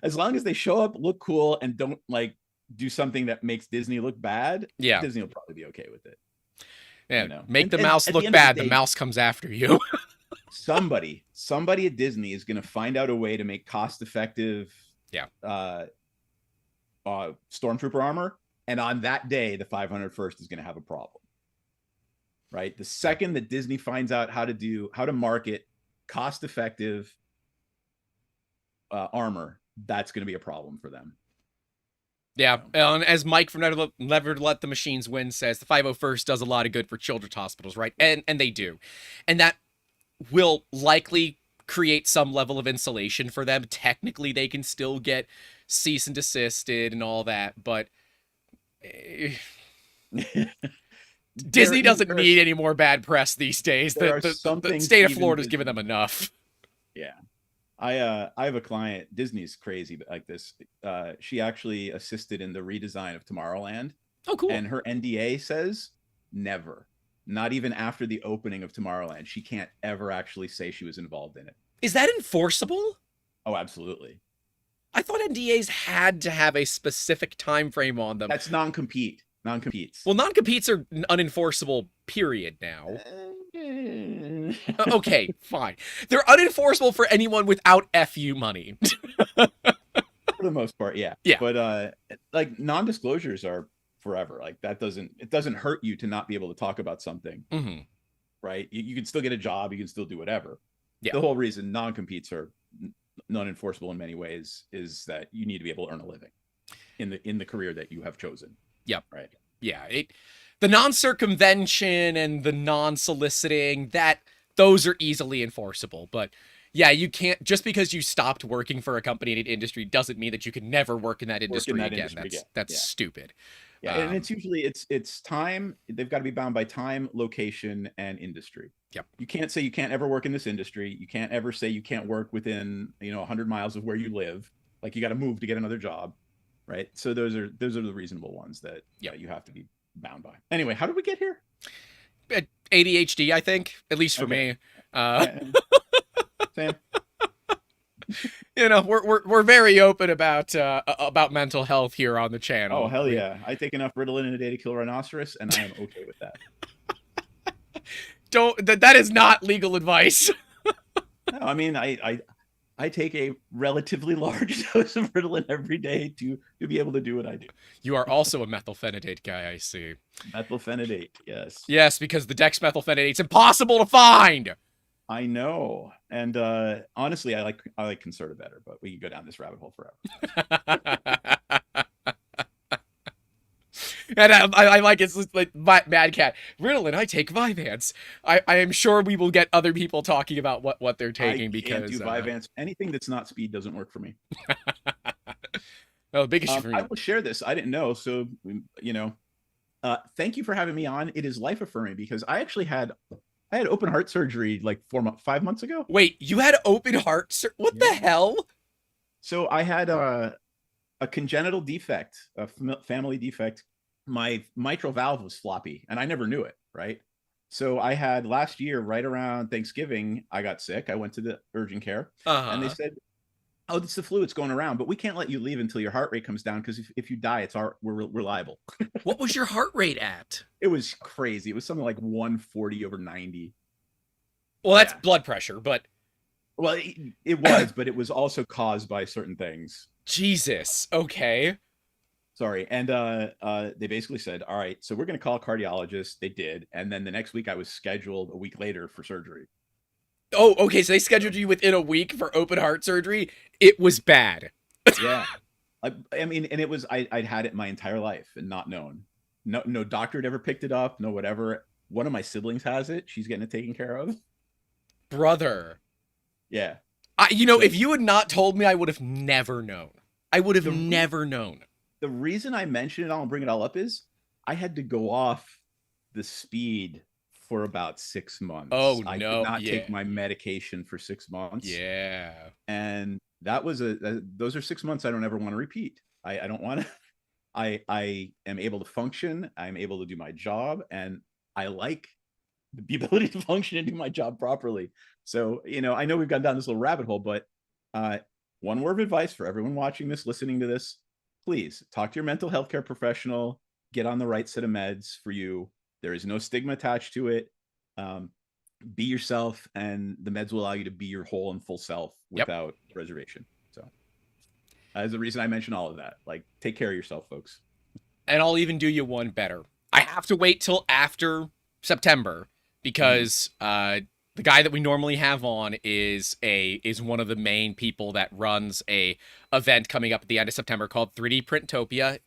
[SPEAKER 2] As long as they show up, look cool, and don't like do something that makes Disney look bad.
[SPEAKER 1] Yeah,
[SPEAKER 2] Disney will probably be okay with it.
[SPEAKER 1] Yeah, make the mouse look bad. The mouse comes after you.
[SPEAKER 2] somebody at Disney is going to find out a way to make cost-effective, stormtrooper armor, and on that day, the 501st is going to have a problem. Right. The second that Disney finds out how to market cost-effective armor, that's going to be a problem for them.
[SPEAKER 1] Yeah. And as Mike from Never Let the Machines Win says, the 501st does a lot of good for children's hospitals, right? And they do. And that will likely create some level of insulation for them. Technically, they can still get cease and desisted and all that, but Disney doesn't need any more bad press these days. The state of Florida's given them enough.
[SPEAKER 2] Yeah. I have a client, Disney's crazy like this. She actually assisted in the redesign of Tomorrowland.
[SPEAKER 1] Oh, cool.
[SPEAKER 2] And her NDA says never, not even after the opening of Tomorrowland. She can't ever actually say she was involved in it.
[SPEAKER 1] Is that enforceable?
[SPEAKER 2] Oh, absolutely.
[SPEAKER 1] I thought NDAs had to have a specific time frame on them.
[SPEAKER 2] That's non-compete. Non-competes.
[SPEAKER 1] Well, non-competes are unenforceable, period, now. Okay, fine. They're unenforceable for anyone without FU money.
[SPEAKER 2] For the most part, yeah.
[SPEAKER 1] Yeah.
[SPEAKER 2] But like non-disclosures are forever. Like it doesn't hurt you to not be able to talk about something.
[SPEAKER 1] Mm-hmm.
[SPEAKER 2] Right? You can still get a job, you can still do whatever.
[SPEAKER 1] Yeah.
[SPEAKER 2] The whole reason non-competes are non-enforceable in many ways is that you need to be able to earn a living in the career that you have chosen.
[SPEAKER 1] Yep.
[SPEAKER 2] Right.
[SPEAKER 1] Yeah. The non-circumvention and the non-soliciting, those are easily enforceable. But yeah, you can't, just because you stopped working for a company in an industry doesn't mean that you can never work in that industry again. That's stupid.
[SPEAKER 2] Yeah. And it's usually it's time. They've got to be bound by time, location, and industry.
[SPEAKER 1] Yep.
[SPEAKER 2] You can't say you can't ever work in this industry. You can't ever say you can't work within 100 miles of where you live. Like you got to move to get another job. Right. So those are the reasonable ones that you have to be bound by. Anyway, how did we get here?
[SPEAKER 1] ADHD, I think, at least for me.
[SPEAKER 2] Sam.
[SPEAKER 1] We're very open about mental health here on the channel.
[SPEAKER 2] Oh, hell yeah. I take enough Ritalin in a day to kill a rhinoceros, and I am okay with that.
[SPEAKER 1] That is not legal advice.
[SPEAKER 2] No, I mean, I take a relatively large dose of Ritalin every day to be able to do what I do.
[SPEAKER 1] You are also a methylphenidate guy, I see.
[SPEAKER 2] Methylphenidate, yes.
[SPEAKER 1] Yes, because the dexmethylphenidate is impossible to find.
[SPEAKER 2] I know. And honestly, I like Concerta better, but we can go down this rabbit hole forever.
[SPEAKER 1] And I like it's like Mad Cat. Ritalin, I take Vyvanse. I am sure we will get other people talking about what they're taking because
[SPEAKER 2] can't do Vyvanse. Anything that's not speed doesn't work for me.
[SPEAKER 1] Well, big issue for me.
[SPEAKER 2] I will share this. I didn't know, so thank you for having me on. It is life affirming because I actually had open heart surgery like 5 months ago.
[SPEAKER 1] Wait, you had open heart surgery? What the hell?
[SPEAKER 2] So I had a congenital defect, a family defect. My mitral valve was floppy and I never knew it. Right. So I had last year, right around Thanksgiving, I got sick. I went to the urgent care and they said, oh, it's the flu. It's going around, but we can't let you leave until your heart rate comes down. Because if you die, we're liable.
[SPEAKER 1] What was your heart rate at?
[SPEAKER 2] It was crazy. It was something like 140/90.
[SPEAKER 1] Well, that's blood pressure, but.
[SPEAKER 2] Well, it was, but it was also caused by certain things.
[SPEAKER 1] Jesus. Okay.
[SPEAKER 2] Sorry. And they basically said, all right, so we're going to call a cardiologist. They did. And then the next week I was scheduled a week later for surgery.
[SPEAKER 1] Oh, okay. So they scheduled you within a week for open heart surgery. It was bad.
[SPEAKER 2] Yeah. I mean, and I'd had it my entire life and not known. No doctor had ever picked it up. No, whatever. one of my siblings has it. She's getting it taken care of.
[SPEAKER 1] Brother.
[SPEAKER 2] Yeah.
[SPEAKER 1] If you had not told me, I would have never known. I would have never known.
[SPEAKER 2] The reason I mention it, I'll bring it all up, is I had to go off the speed for about 6 months.
[SPEAKER 1] Oh,
[SPEAKER 2] I
[SPEAKER 1] no.
[SPEAKER 2] could not take my medication for 6 months.
[SPEAKER 1] Yeah.
[SPEAKER 2] And that was those are 6 months I don't ever want to repeat. I don't want to. I am able to function. I'm able to do my job, and I like the ability to function and do my job properly. So, I know we've gone down this little rabbit hole, but one word of advice for everyone watching this, listening to this: please talk to your mental health care professional, get on the right set of meds for you. There is no stigma attached to it. Be yourself, and the meds will allow you to be your whole and full self without reservation. So that's the reason I mention all of that. Like, take care of yourself, folks.
[SPEAKER 1] And I'll even do you one better. I have to wait till after September because the guy that we normally have on is one of the main people that runs a event coming up at the end of September called 3D Printopia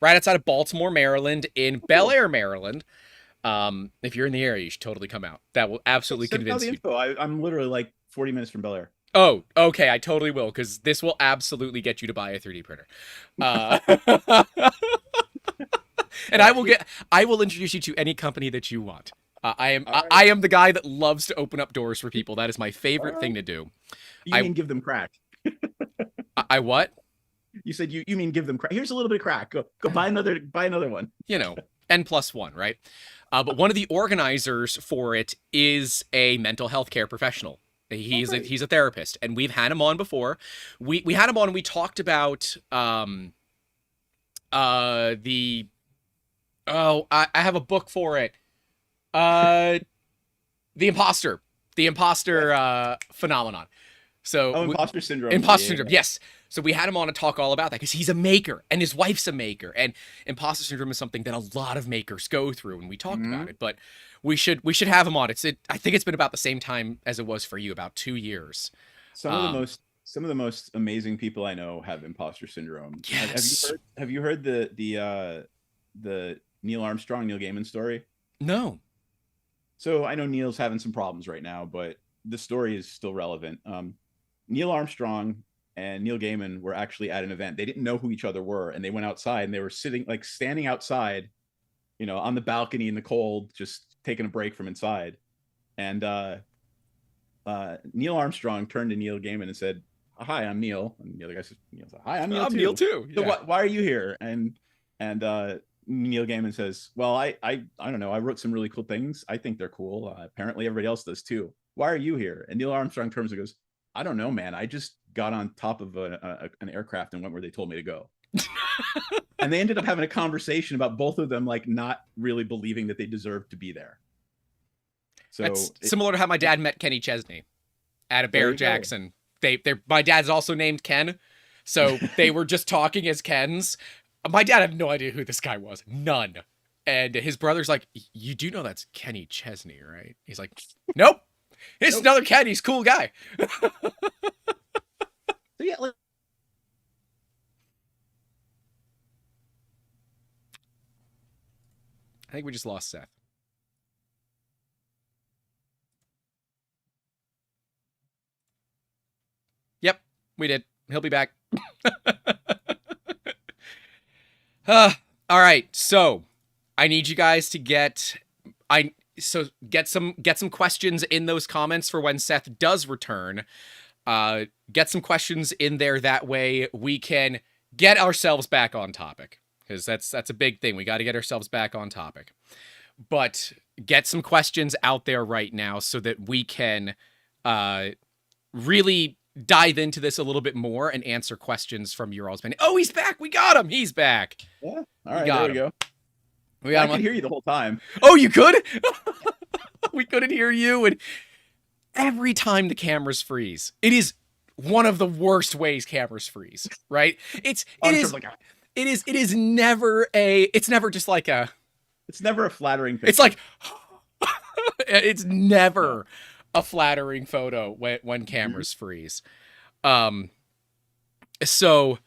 [SPEAKER 1] right outside of Baltimore, Maryland, in Bel Air, Maryland. If you're in the area, you should totally come out. That will absolutely convince you.
[SPEAKER 2] I'm literally like 40 minutes from Bel Air.
[SPEAKER 1] Oh, okay. I totally will, because this will absolutely get you to buy a 3D printer. And I will introduce you to any company that you want. I am the guy that loves to open up doors for people. That is my favorite thing to do.
[SPEAKER 2] You mean give them crack?
[SPEAKER 1] I what?
[SPEAKER 2] You said you mean give them crack. Here's a little bit of crack. Go buy another one.
[SPEAKER 1] N+1, right? But one of the organizers for it is a mental health care professional. He's a therapist, and we've had him on before. We had him on, and we talked about I have a book for it. The imposter phenomenon. So
[SPEAKER 2] Imposter Syndrome.
[SPEAKER 1] Imposter Syndrome, yes. So we had him on to talk all about that because he's a maker and his wife's a maker, and Imposter Syndrome is something that a lot of makers go through, and we talked about it. But we should have him on. I think it's been about the same time as it was for you, about 2 years.
[SPEAKER 2] Some of the most amazing people I know have Imposter Syndrome.
[SPEAKER 1] Yes.
[SPEAKER 2] Have you heard the Neil Gaiman story?
[SPEAKER 1] No.
[SPEAKER 2] So I know Neil's having some problems right now, but the story is still relevant. Neil Armstrong and Neil Gaiman were actually at an event. They didn't know who each other were, and they went outside, and they were standing outside, on the balcony in the cold, just taking a break from inside. And Neil Armstrong turned to Neil Gaiman and said, "Hi, I'm Neil." And the other guy said, "Hi, I'm Neil too."
[SPEAKER 1] Neil too.
[SPEAKER 2] Yeah. So why are you here? And Neil Gaiman says, "Well, I don't know. I wrote some really cool things. I think they're cool. Apparently everybody else does too. Why are you here?" And Neil Armstrong turns and goes, "I don't know, man. I just got on top of an aircraft and went where they told me to go." And they ended up having a conversation about both of them not really believing that they deserved to be there. So
[SPEAKER 1] it's similar to how my dad met Kenny Chesney at a Bear Jackson. My dad's also named Ken, so they were just talking as Kens. My dad had no idea who this guy was, none. And his brother's like, "You do know that's Kenny Chesney, right?" He's like, "Nope, it's another Ken. He's a cool guy."
[SPEAKER 2] So yeah,
[SPEAKER 1] I think we just lost Seth. Yep, we did. He'll be back. All right, so I need you guys to get some questions in those comments for when Seth does return. Get some questions in there, that way we can get ourselves back on topic, because that's a big thing. We got to get ourselves back on topic. But get some questions out there right now so that we can really dive into this a little bit more and answer questions from your all's opinion. Oh, he's back. We got him. He's back.
[SPEAKER 2] Yeah. All right, there we go. I could hear you the whole time.
[SPEAKER 1] Oh, you could? We couldn't hear you. And every time the cameras freeze, it is one of the worst ways cameras freeze, right? It is never just like a...
[SPEAKER 2] It's never a flattering picture.
[SPEAKER 1] It's like... it's never a flattering photo when cameras freeze. So...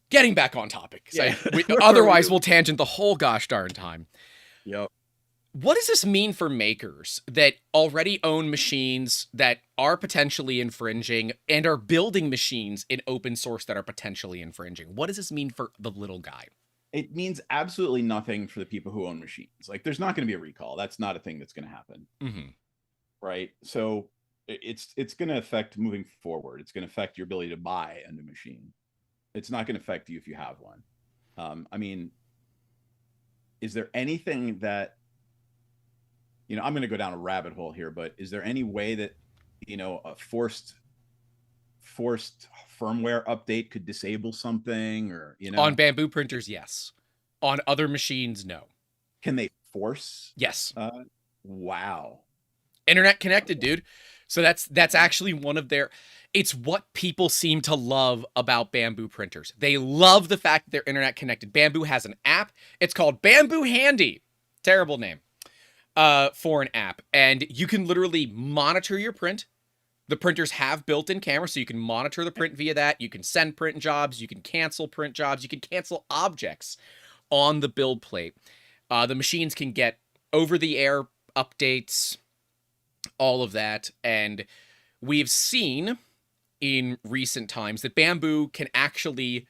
[SPEAKER 1] Getting back on topic.
[SPEAKER 2] Yeah.
[SPEAKER 1] Otherwise, we'll tangent the whole gosh darn time.
[SPEAKER 2] Yep.
[SPEAKER 1] What does this mean for makers that already own machines that are potentially infringing and are building machines in open source that are potentially infringing? What does this mean for the little guy?
[SPEAKER 2] It means absolutely nothing for the people who own machines. Like, there's not going to be a recall. That's not a thing that's going to happen.
[SPEAKER 1] Mm-hmm.
[SPEAKER 2] Right. So it's going to affect moving forward. It's going to affect your ability to buy a new machine. It's not going to affect you if you have one. I mean, is there anything that, I'm going to go down a rabbit hole here, but is there any way that, a forced firmware update could disable something, or,
[SPEAKER 1] On Bambu printers, yes. On other machines, no.
[SPEAKER 2] Can they force?
[SPEAKER 1] Yes.
[SPEAKER 2] Wow.
[SPEAKER 1] Internet connected, dude. So that's actually one of their, it's what people seem to love about Bambu printers. They love the fact that they're internet connected. Bambu has an app. It's called Bambu Handy. Terrible name. For an app. And you can literally monitor your print. The printers have built-in cameras, so you can monitor the print via that. You can send print jobs. You can cancel print jobs. You can cancel objects on the build plate. The machines can get over-the-air updates, all of that. And we've seen in recent times that Bambu can actually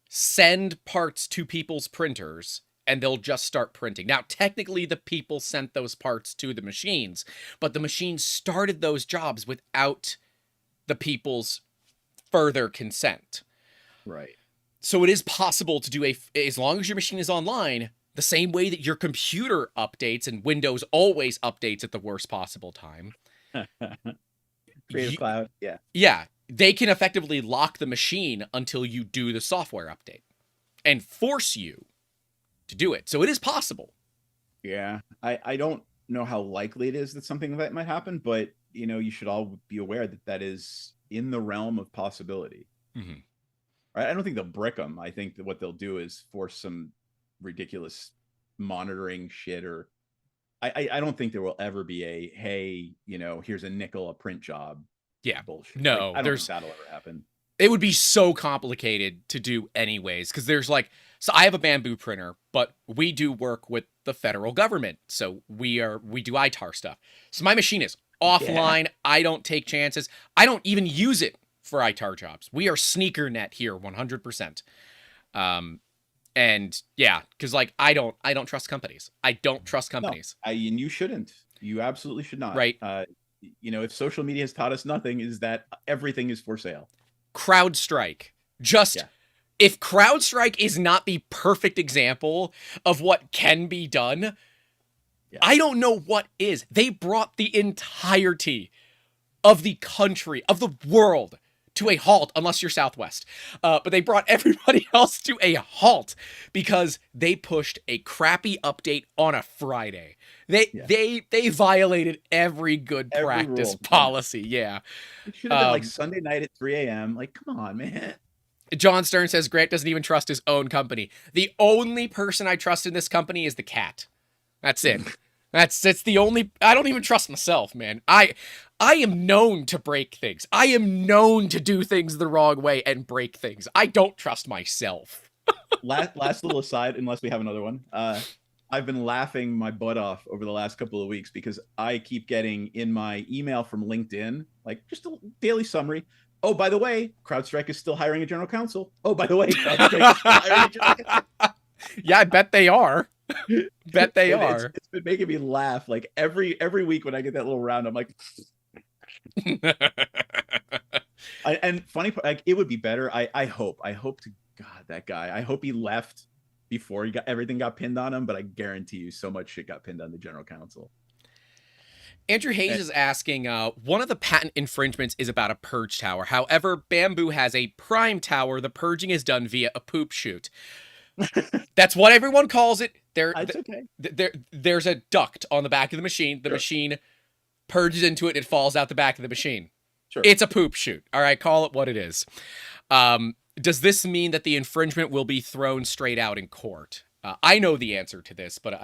[SPEAKER 1] send parts to people's printers and they'll just start printing. Now, technically, the people sent those parts to the machines, but the machines started those jobs without the people's further consent.
[SPEAKER 2] Right.
[SPEAKER 1] So it is possible to do as long as your machine is online, the same way that your computer updates and Windows always updates at the worst possible time.
[SPEAKER 2] Creative Cloud, yeah.
[SPEAKER 1] Yeah, they can effectively lock the machine until you do the software update and force you to do it. So it is possible.
[SPEAKER 2] Yeah. I don't know how likely it is that something like that might happen, but you should all be aware that that is in the realm of possibility.
[SPEAKER 1] Mm-hmm.
[SPEAKER 2] Right? I don't think they'll brick them. I think that what they'll do is force some ridiculous monitoring shit, or I don't think there will ever be a, hey, here's a nickel a print job.
[SPEAKER 1] Yeah.
[SPEAKER 2] Bullshit.
[SPEAKER 1] No,
[SPEAKER 2] I don't think that'll ever happen.
[SPEAKER 1] It would be so complicated to do anyways, because there's so I have a Bambu printer, but we do work with the federal government. So we do ITAR stuff. So my machine is offline. Yeah. I don't take chances. I don't even use it for ITAR jobs. We are sneaker net here 100%. And yeah, because I don't trust companies. I don't trust companies.
[SPEAKER 2] No, and you shouldn't. You absolutely should not.
[SPEAKER 1] Right.
[SPEAKER 2] If social media has taught us nothing, is that everything is for sale.
[SPEAKER 1] CrowdStrike. If CrowdStrike is not the perfect example of what can be done, yeah. I don't know what is. They brought the entirety of the country, of the world, to a halt, unless you're Southwest. But they brought everybody else to a halt because they pushed a crappy update on a Friday. They violated every good practice rule. Policy. Yeah.
[SPEAKER 2] It should have been Sunday night at 3 a.m. Come on, man.
[SPEAKER 1] John Stern says Grant doesn't even trust his own company. The only person I trust in this company is the cat. That's it. That's the only. I don't even trust myself, man. I am known to break things. I am known to do things the wrong way and break things. I don't trust myself.
[SPEAKER 2] last little aside, unless we have another one. I've been laughing my butt off over the last couple of weeks because I keep getting in my email from LinkedIn, just a daily summary. Oh, by the way, CrowdStrike is still hiring a general counsel. Oh, by the way, CrowdStrike is still hiring a general counsel.
[SPEAKER 1] Yeah, I bet they are. Bet they are.
[SPEAKER 2] It's been making me laugh. Every week when I get that little round, I'm like, and funny, it would be better. I hope to God, that guy. I hope he left before everything got pinned on him. But I guarantee you, so much shit got pinned on the general counsel.
[SPEAKER 1] Andrew Hayes is asking, one of the patent infringements is about a purge tower. However, Bambu has a prime tower. The purging is done via a poop chute. That's what everyone calls it.
[SPEAKER 2] It's okay.
[SPEAKER 1] There's a duct on the back of the machine. The machine purges into it. It falls out the back of the machine.
[SPEAKER 2] Sure.
[SPEAKER 1] It's a poop chute. All right, call it what it is. Does this mean that the infringement will be thrown straight out in court? I know the answer to this, but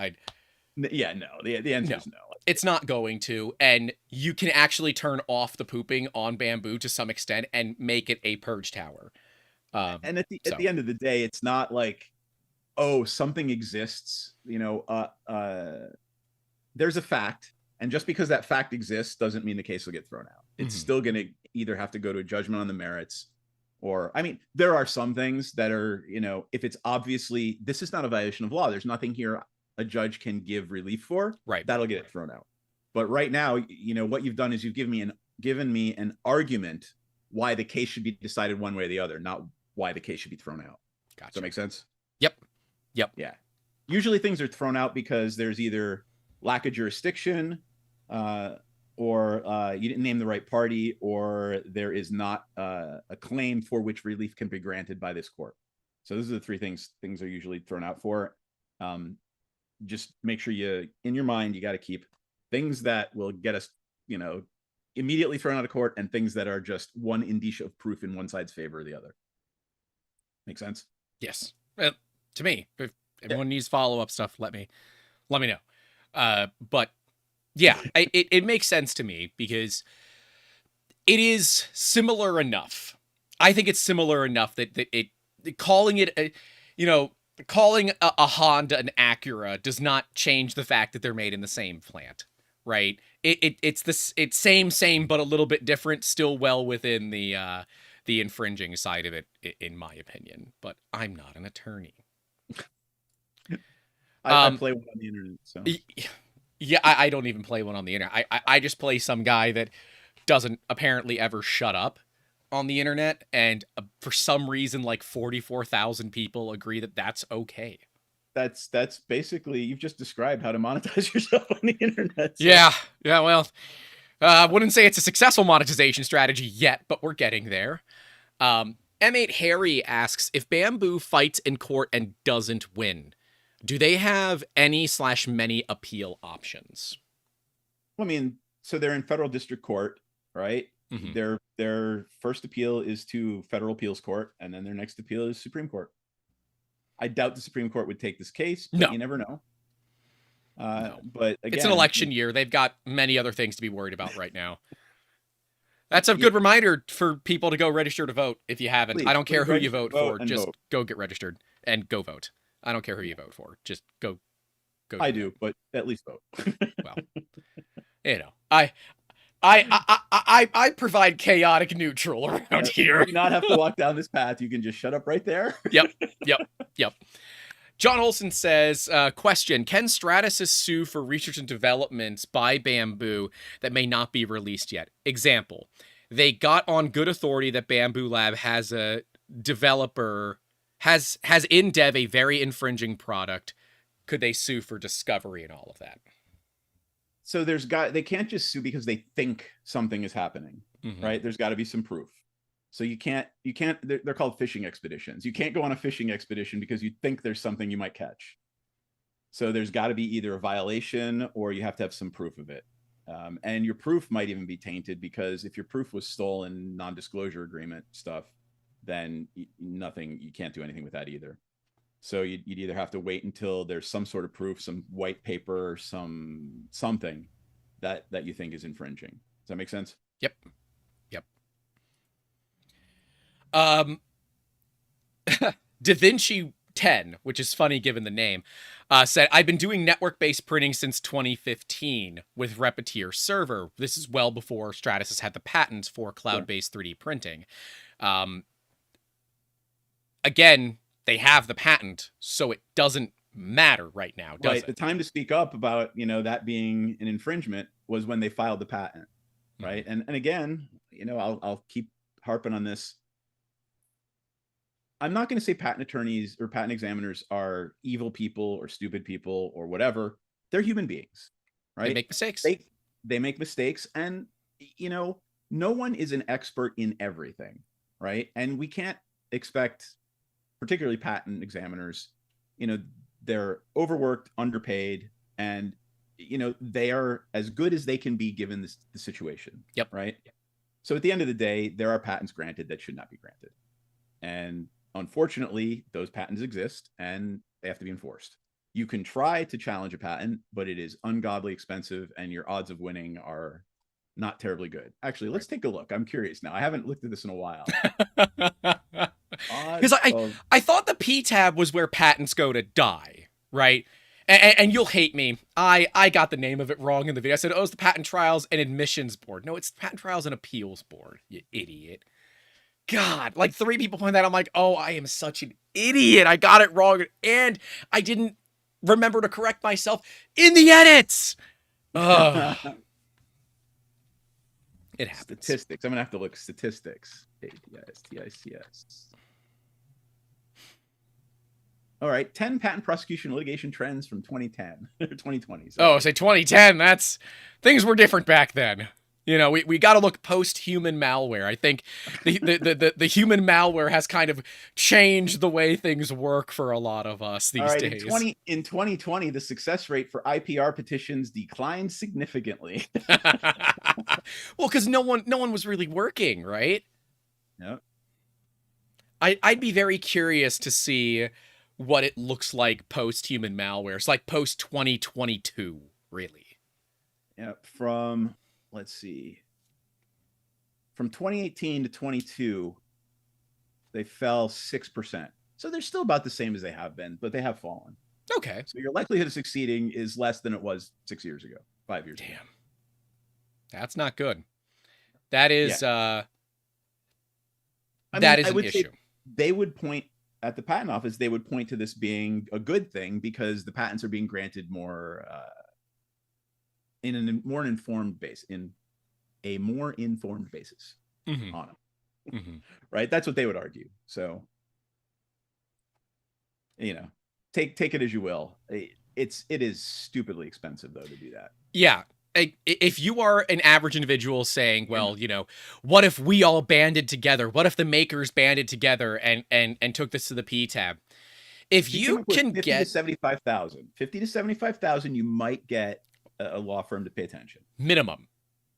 [SPEAKER 2] Yeah, no. The answer is no.
[SPEAKER 1] It's not going to, and you can actually turn off the pooping on Bambu to some extent and make it a purge tower.
[SPEAKER 2] And at the end of the day, it's not like, oh, something exists. there's a fact, and just because that fact exists doesn't mean the case will get thrown out. It's still going to either have to go to a judgment on the merits, or, I mean, there are some things that are, if it's obviously, this is not a violation of law, there's nothing here a judge can give relief for,
[SPEAKER 1] Right.
[SPEAKER 2] That'll get it thrown out. But right now, what you've done is you've given me an argument why the case should be decided one way or the other, not why the case should be thrown out.
[SPEAKER 1] Gotcha.
[SPEAKER 2] Does that make sense?
[SPEAKER 1] Yep.
[SPEAKER 2] Yeah. Usually things are thrown out because there's either lack of jurisdiction, or you didn't name the right party, or there is not a claim for which relief can be granted by this court. So those are the three things are usually thrown out for. Just make sure in your mind, you got to keep things that will get us, immediately thrown out of court, and things that are just one indicia of proof in one side's favor or the other. Make sense?
[SPEAKER 1] Yes. To me, if anyone needs follow-up stuff, let me know. But yeah, it makes sense to me because it is similar enough. I think it's similar enough that calling it calling a Honda an Acura does not change the fact that they're made in the same plant, right? It's same, but a little bit different, still well within the infringing side of it, in my opinion. But I'm not an attorney.
[SPEAKER 2] I play one on the internet, so.
[SPEAKER 1] Yeah, I don't even play one on the internet. I just play some guy that doesn't apparently ever shut up on the internet, and for some reason, like 44,000 people agree that that's okay.
[SPEAKER 2] That's basically, you've just described how to monetize yourself on the internet. So.
[SPEAKER 1] Yeah. Well, I wouldn't say it's a successful monetization strategy yet, but we're getting there. M8 Harry asks, if Bambu fights in court and doesn't win, do they have any/many appeal options?
[SPEAKER 2] Well, I mean, so they're in federal district court, right?
[SPEAKER 1] Mm-hmm.
[SPEAKER 2] Their first appeal is to federal appeals court, and then their next appeal is Supreme Court. I doubt the Supreme Court would take this case, but
[SPEAKER 1] no.
[SPEAKER 2] You never know.
[SPEAKER 1] No.
[SPEAKER 2] But again,
[SPEAKER 1] it's an election year. They've got many other things to be worried about right now. That's a good reminder for people to go register to vote if you haven't. I don't care who you vote for. Just go get registered and go vote. I don't care who you vote for. Just go.
[SPEAKER 2] I do, but at least vote.
[SPEAKER 1] Well, I provide chaotic neutral around here.
[SPEAKER 2] You do not have to walk down this path. You can just shut up right there.
[SPEAKER 1] Yep. John Olson says, question, can Stratasys sue for research and developments by Bambu that may not be released yet? Example, they got on good authority that Bambulab has a developer, has in dev a very infringing product. Could they sue for discovery and all of that?
[SPEAKER 2] So they can't just sue because they think something is happening, right? There's got to be some proof. So you can't, they're called fishing expeditions. You can't go on a fishing expedition because you think there's something you might catch. So there's got to be either a violation or you have to have some proof of it. And your proof might even be tainted, because if your proof was stolen, non-disclosure agreement stuff, then you can't do anything with that either. So you'd either have to wait until there's some sort of proof, some white paper, something that you think is infringing. Does that make sense?
[SPEAKER 1] Yep. DaVinci 10, which is funny given the name, said, I've been doing network-based printing since 2015 with Repetier Server. This is well before Stratasys had the patents for cloud-based 3D printing. Again, they have the patent, so it doesn't matter right now, does it?
[SPEAKER 2] The time to speak up about, that being an infringement was when they filed the patent, right? And again, I'll keep harping on this. I'm not going to say patent attorneys or patent examiners are evil people or stupid people or whatever. They're human beings, right?
[SPEAKER 1] They make mistakes.
[SPEAKER 2] They make mistakes, and no one is an expert in everything, right? And we can't expect, particularly patent examiners, they're overworked, underpaid, and they are as good as they can be given the situation.
[SPEAKER 1] Yep.
[SPEAKER 2] Right. So at the end of the day, there are patents granted that should not be granted, and unfortunately, those patents exist and they have to be enforced. You can try to challenge a patent, but it is ungodly expensive, and your odds of winning are not terribly good. Actually, let's take a look. I'm curious now. I haven't looked at this in a while. Because
[SPEAKER 1] I thought the P tab was where patents go to die, right? And you'll hate me. I got the name of it wrong in the video. I said, oh, it's the Patent Trials and Admissions Board. No, it's the Patent Trials and Appeals Board, you idiot. God, like 3 people point that out. I'm like, oh, I am such an idiot. I got it wrong. And I didn't remember to correct myself in the edits. Ugh. It happens.
[SPEAKER 2] Statistics. I'm going to have to look statistics. ADIS. All right. 10 patent prosecution litigation trends from 2010 or 2020. Sorry.
[SPEAKER 1] Oh, say 2010. Things were different back then. You know, we got to look post-human malware. I think the human malware has kind of changed the way things work for a lot of us these days.
[SPEAKER 2] In 2020, the success rate for IPR petitions declined significantly.
[SPEAKER 1] Well, because no one was really working, right?
[SPEAKER 2] No.
[SPEAKER 1] I'd be very curious to see what it looks like post-human malware. It's like post-2022, really.
[SPEAKER 2] Yeah, let's see. From 2018 to 22, they fell 6%. So they're still about the same as they have been, but they have fallen.
[SPEAKER 1] Okay.
[SPEAKER 2] So your likelihood of succeeding is less than it was 6 years ago, 5 years ago.
[SPEAKER 1] Damn. That's not good. That is
[SPEAKER 2] an issue. They would point at the patent office, they would point to this being a good thing because the patents are being granted more in a more informed basis on them. Right? That's what they would argue. So, you know, take it as you will. It is stupidly expensive though to do that.
[SPEAKER 1] Yeah. If you are an average individual saying, well, you know, what if we all banded together? What if the makers banded together and took this to the PTAB? If you can get
[SPEAKER 2] 50 to 75,000, you might get a law firm to pay attention.
[SPEAKER 1] Minimum.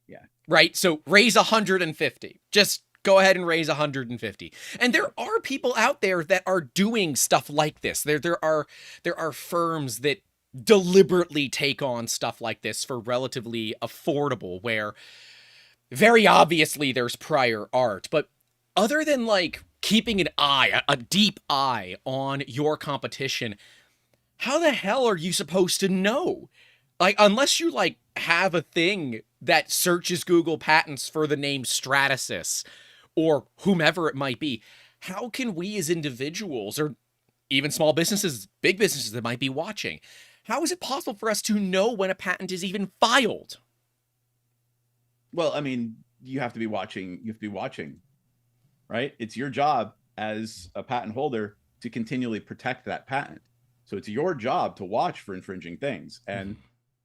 [SPEAKER 2] Yeah.
[SPEAKER 1] Right. So raise 150. Just go ahead and raise 150. And there are people out there that are doing stuff like this. There are firms that deliberately take on stuff like this for relatively affordable, where very obviously there's prior art, but other than like keeping an eye, a deep eye on your competition, how the hell are you supposed to know? Like, unless you like have a thing that searches Google patents for the name Stratasys or whomever it might be, how can we as individuals, or even small businesses, big businesses that might be watching, how is it possible for us to know when a patent is even filed?
[SPEAKER 2] Well, I mean, you have to be watching, right? It's your job as a patent holder to continually protect that patent. So it's your job to watch for infringing things. And,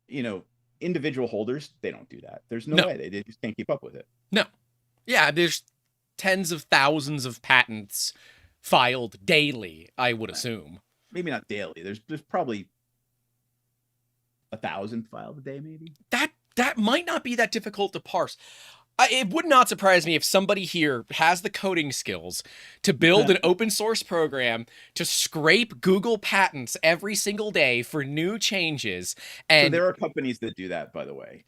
[SPEAKER 2] you know, individual holders, they don't do that. There's no way. They just can't keep up with it.
[SPEAKER 1] No. Yeah, there's tens of thousands of patents filed daily, I would assume.
[SPEAKER 2] Maybe not daily. There's probably 1,000 filed a day, maybe.
[SPEAKER 1] That might not be that difficult to parse. It would not surprise me if somebody here has the coding skills to build an open source program to scrape Google patents every single day for new changes. And
[SPEAKER 2] so there are companies that do that, by the way.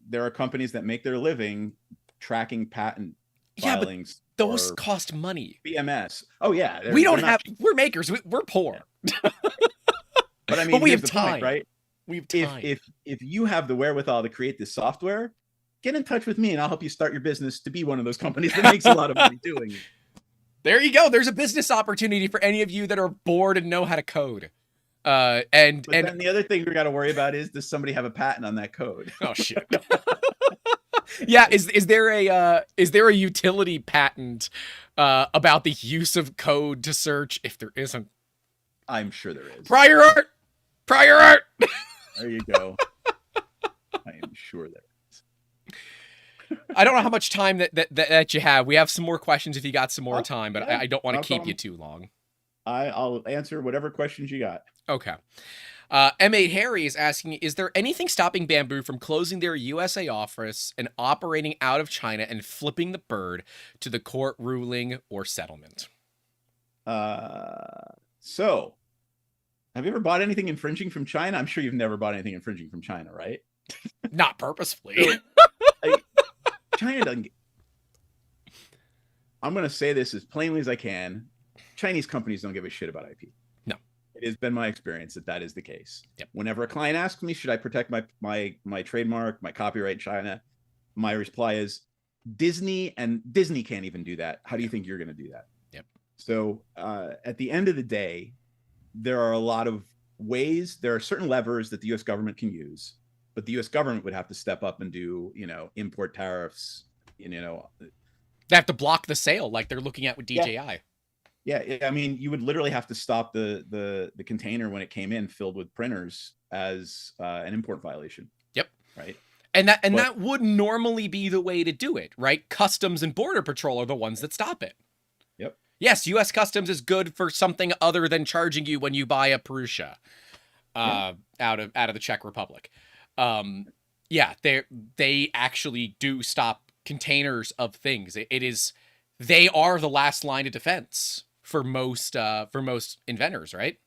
[SPEAKER 2] There are companies that make their living tracking patent filings.
[SPEAKER 1] But those cost money.
[SPEAKER 2] BMS. Oh yeah.
[SPEAKER 1] We're makers. We're poor.
[SPEAKER 2] But I mean,
[SPEAKER 1] we have time,
[SPEAKER 2] point, right?
[SPEAKER 1] We have time.
[SPEAKER 2] If you have the wherewithal to create this software, get in touch with me and I'll help you start your business to be one of those companies that makes a lot of money doing it.
[SPEAKER 1] There you go. There's a business opportunity for any of you that are bored and know how to code. But then
[SPEAKER 2] the other thing we got to worry about is, does somebody have a patent on that code?
[SPEAKER 1] Oh shit. Yeah, is there a utility patent about the use of code to search? If there isn't,
[SPEAKER 2] I'm sure there is.
[SPEAKER 1] Prior art.
[SPEAKER 2] There you go. I am sure there is.
[SPEAKER 1] I don't know how much time that you have. We have some more questions if you got some more time, but I don't want to keep you too long.
[SPEAKER 2] I'll answer whatever questions you got.
[SPEAKER 1] Okay. M8 Harry is asking, is there anything stopping Bambu from closing their USA office and operating out of China and flipping the bird to the court ruling or settlement?
[SPEAKER 2] So, have you ever bought anything infringing from China? I'm sure you've never bought anything infringing from China, right?
[SPEAKER 1] Not purposefully.
[SPEAKER 2] China doesn't get... I'm going to say this as plainly as I can. Chinese companies don't give a shit about IP.
[SPEAKER 1] No.
[SPEAKER 2] It has been my experience that that is the case.
[SPEAKER 1] Yep.
[SPEAKER 2] Whenever a client asks me, should I protect my trademark, my copyright in China? My reply is Disney, and Disney can't even do that. How do you think you're going to do that?
[SPEAKER 1] Yep.
[SPEAKER 2] So at the end of the day, there are a lot of ways. There are certain levers that the U.S. government can use, but the U.S. government would have to step up and do, import tariffs.
[SPEAKER 1] They have to block the sale like they're looking at with DJI.
[SPEAKER 2] Yeah, I mean, you would literally have to stop the container when it came in filled with printers as an import violation.
[SPEAKER 1] Yep.
[SPEAKER 2] Right.
[SPEAKER 1] And that would normally be the way to do it, right? Customs and Border Patrol are the ones that stop it.
[SPEAKER 2] Yep.
[SPEAKER 1] Yes, U.S. Customs is good for something other than charging you when you buy a Purusha out of the Czech Republic. Yeah, they actually do stop containers of things. They are the last line of defense for most inventors, right?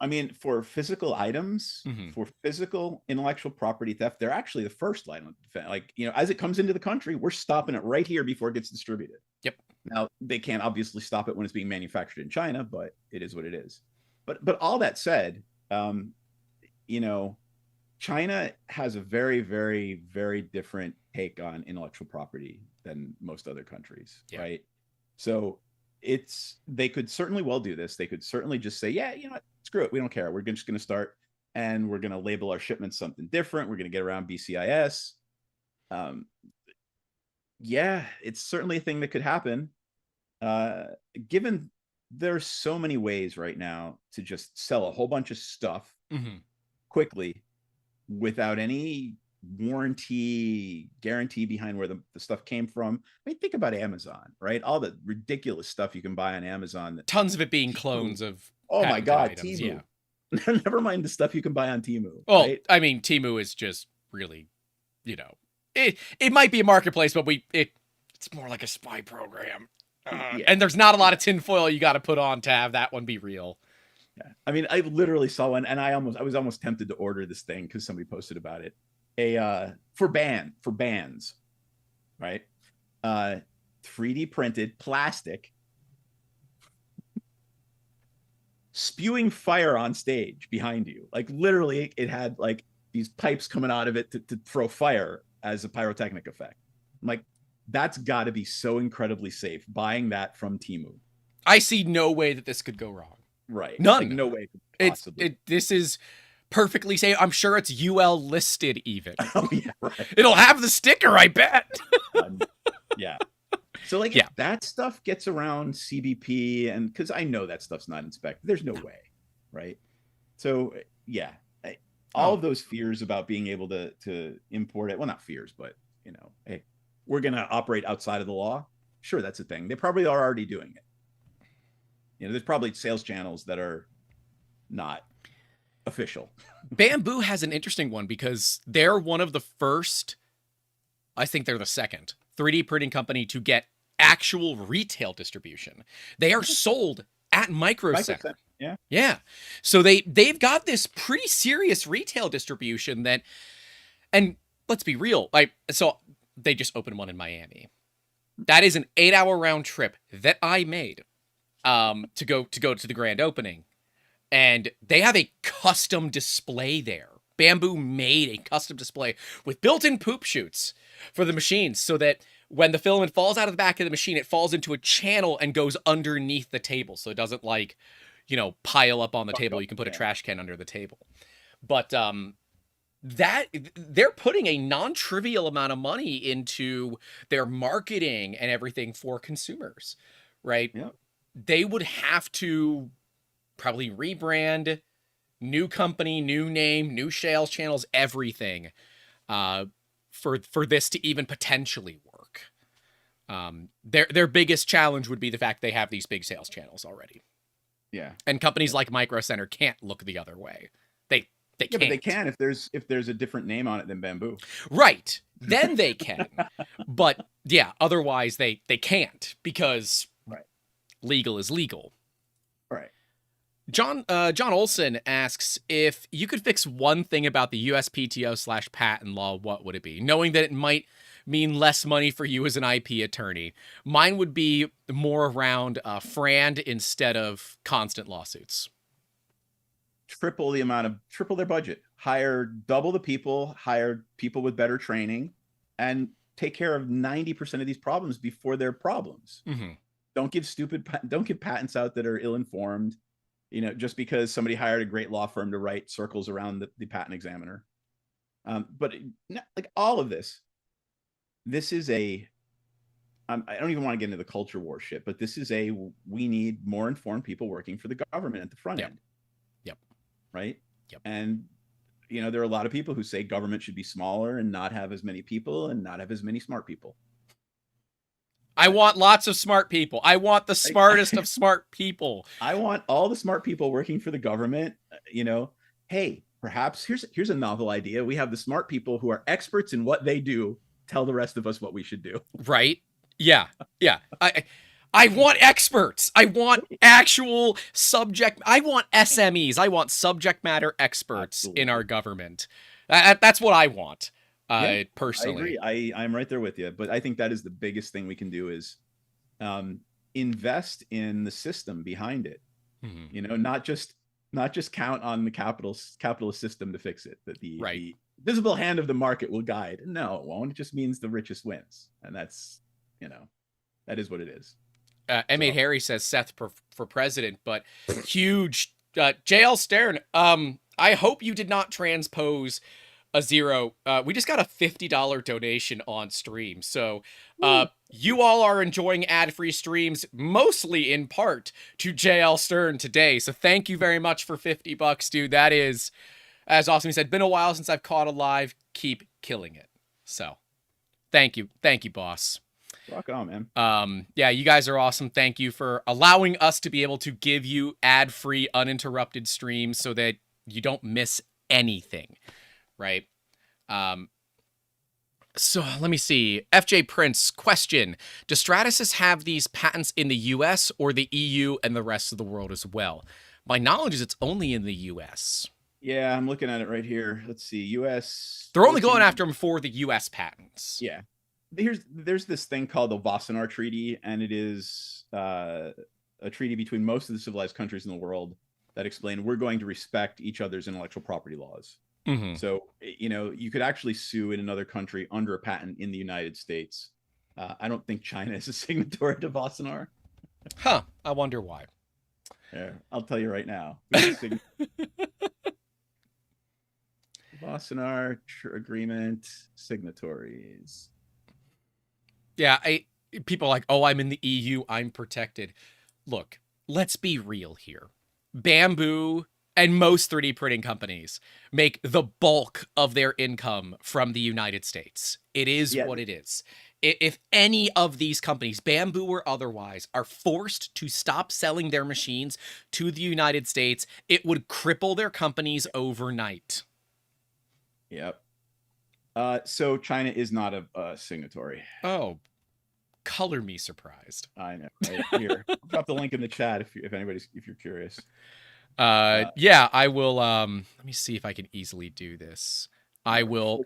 [SPEAKER 2] I mean, for physical items, for physical intellectual property theft, they're actually the first line of defense. Like, as it comes into the country, we're stopping it right here before it gets distributed.
[SPEAKER 1] Yep.
[SPEAKER 2] Now, they can't obviously stop it when it's being manufactured in China, but it is what it is. But all that said, China has a very, very, very different take on intellectual property than most other countries, right? So they could certainly well do this. They could certainly just say, yeah, screw it. We don't care. We're just going to start and we're going to label our shipments something different. We're going to get around BCIS. Yeah, it's certainly a thing that could happen. Given there's so many ways right now to just sell a whole bunch of stuff quickly without any warranty guarantee behind where the stuff came from. I mean, think about Amazon, right? All the ridiculous stuff you can buy on Amazon.
[SPEAKER 1] Tons of it being clones of
[SPEAKER 2] my God,
[SPEAKER 1] items.
[SPEAKER 2] Temu. Yeah. Never mind the stuff you can buy on Temu.
[SPEAKER 1] Well,
[SPEAKER 2] right?
[SPEAKER 1] I mean, Temu is just really, it might be a marketplace, but it's more like a spy program. And there's not a lot of tinfoil you got to put on to have that one be real.
[SPEAKER 2] Yeah. I mean, I literally saw one and I was almost tempted to order this thing because somebody posted about it. For bands, right? 3D printed plastic spewing fire on stage behind you. Like literally it had like these pipes coming out of it to throw fire as a pyrotechnic effect. I'm like, that's got to be so incredibly safe buying that from Temu.
[SPEAKER 1] I see no way that this could go wrong.
[SPEAKER 2] Right.
[SPEAKER 1] None.
[SPEAKER 2] Like, no way it could possibly.
[SPEAKER 1] This is perfectly safe. I'm sure it's UL listed even.
[SPEAKER 2] Oh yeah, right.
[SPEAKER 1] It'll have the sticker, I bet.
[SPEAKER 2] Yeah. So like if that stuff gets around CBP, and because I know that stuff's not inspected, there's no way, right? So yeah, all of those fears about being able to import it, well, not fears, but hey, we're gonna operate outside of the law. Sure, that's a thing. They probably are already doing it. There's probably sales channels that are not official.
[SPEAKER 1] Bambu has an interesting one because they're one of the first, I think they're the second 3D printing company to get actual retail distribution. They are sold at Micro Center.
[SPEAKER 2] Yeah.
[SPEAKER 1] Yeah. So they've got this pretty serious retail distribution that, and let's be real, so they just opened one in Miami. That is an 8-hour round trip that I made to go to the grand opening. And they have a custom display there. Bambu made a custom display with built-in poop chutes for the machines so that when the filament falls out of the back of the machine, it falls into a channel and goes underneath the table. So it doesn't pile up on the table. You can put a trash can under the table. But that they're putting a non-trivial amount of money into their marketing and everything for consumers, right?
[SPEAKER 2] Yeah.
[SPEAKER 1] They would have to probably rebrand, new company, new name, new sales channels, everything, for this to even potentially work. Their biggest challenge would be the fact they have these big sales channels already.
[SPEAKER 2] Yeah.
[SPEAKER 1] And companies like Micro Center can't look the other way. They can't.
[SPEAKER 2] But they can if there's a different name on it than Bambu.
[SPEAKER 1] Right. Then they can. But yeah, otherwise they can't because legal is legal.
[SPEAKER 2] Right.
[SPEAKER 1] John Olson asks, if you could fix one thing about the USPTO/patent law, what would it be? Knowing that it might mean less money for you as an IP attorney. Mine would be more around FRAND instead of constant lawsuits.
[SPEAKER 2] triple their budget, hire double the people, hire people with better training, and take care of 90% of these problems before they're problems.
[SPEAKER 1] Mm-hmm.
[SPEAKER 2] Don't give patents out that are ill-informed, just because somebody hired a great law firm to write circles around the patent examiner. But like all of this is I don't even want to get into the culture war shit, but this is we need more informed people working for the government at the front end.
[SPEAKER 1] Yep.
[SPEAKER 2] Right.
[SPEAKER 1] Yep.
[SPEAKER 2] And, there are a lot of people who say government should be smaller and not have as many people and not have as many smart people.
[SPEAKER 1] I want lots of smart people. I want the smartest of smart people.
[SPEAKER 2] I want all the smart people working for the government. Hey, perhaps here's a novel idea. We have the smart people who are experts in what they do tell the rest of us what we should do.
[SPEAKER 1] Right? Yeah. I want experts. I want actual I want SMEs. I want subject matter experts in our government. That's what I want. Personally.
[SPEAKER 2] I agree. I'm right there with you. But I think that is the biggest thing we can do is invest in the system behind it. Mm-hmm. Not just count on the capitalist system to fix it. That the visible hand of the market will guide. No, it won't. It just means the richest wins. And that's, that is what it is.
[SPEAKER 1] M8 Harry says Seth for president, but huge. JL Stern, I hope you did not transpose a zero. We just got a $50 donation on stream. So you all are enjoying ad-free streams, mostly in part to JL Stern today. So thank you very much for $50, dude. That is, as awesome. He said, been a while since I've caught a live. Keep killing it. So thank you, boss.
[SPEAKER 2] Rock on, man.
[SPEAKER 1] Yeah, you guys are awesome. Thank you for allowing us to be able to give you ad-free, uninterrupted streams so that you don't miss anything, right? So let me see. FJ Prince, question. Does Stratasys have these patents in the US or the EU and the rest of the world as well? My knowledge is it's only in the US.
[SPEAKER 2] Yeah, I'm looking at it right here. Let's see. US.
[SPEAKER 1] They're only going after them for the US patents.
[SPEAKER 2] Yeah. There's this thing called the Wassenaar Treaty, and it is a treaty between most of the civilized countries in the world that explain we're going to respect each other's intellectual property laws. Mm-hmm. So, you could actually sue in another country under a patent in the United States. I don't think China is a signatory to Wassenaar.
[SPEAKER 1] Huh. I wonder why.
[SPEAKER 2] Yeah, I'll tell you right now. Wassenaar Agreement signatories.
[SPEAKER 1] Yeah, people are like, oh, I'm in the EU, I'm protected. Look, let's be real here. Bambu and most 3D printing companies make the bulk of their income from the United States. It is what it is. If any of these companies, Bambu or otherwise, are forced to stop selling their machines to the United States, it would cripple their companies overnight.
[SPEAKER 2] Yep. So China is not a signatory.
[SPEAKER 1] Oh, color me surprised.
[SPEAKER 2] I know. Here, I'll drop the link in the chat if you're curious.
[SPEAKER 1] Yeah, I will. Let me see if I can easily do this. I will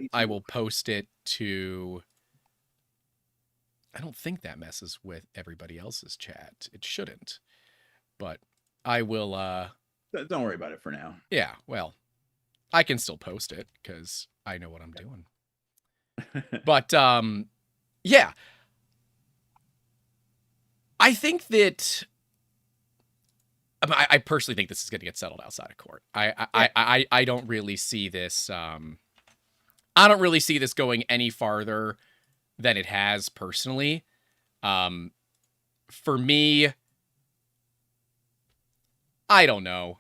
[SPEAKER 1] post it to. I don't think that messes with everybody else's chat. It shouldn't, but I will.
[SPEAKER 2] Don't worry about it for now.
[SPEAKER 1] Yeah, well, I can still post it because I know what I'm doing. But yeah, I think that. I personally think this is going to get settled outside of court. I don't really see this. I don't really see this going any farther than it has personally. For me, I don't know.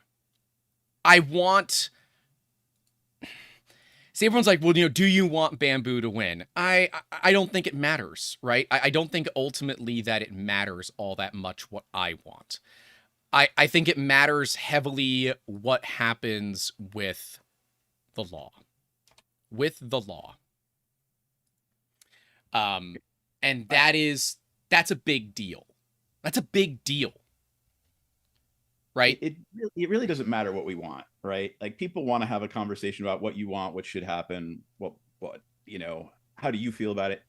[SPEAKER 1] See, everyone's like, well, do you want Bambu to win? I don't think it matters, right? I don't think ultimately that it matters all that much what I want. I think it matters heavily what happens with the law. And that's a big deal. That's a big deal. Right?
[SPEAKER 2] It really doesn't matter what we want, right? Like, people want to have a conversation about what you want, what should happen, what how do you feel about it?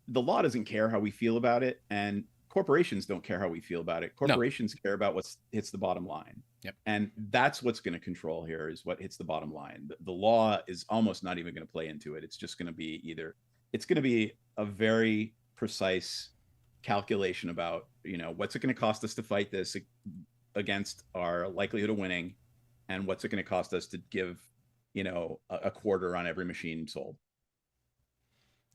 [SPEAKER 2] The law doesn't care how we feel about it, and corporations don't care how we feel about it. Corporations care about what hits the bottom line.
[SPEAKER 1] Yep.
[SPEAKER 2] And that's what's going to control here, is what hits the bottom line. The law is almost not even going to play into it. It's just going to be it's going to be a very precise calculation about, what's it going to cost us to fight this against our likelihood of winning, and what's it going to cost us to give, a quarter on every machine sold.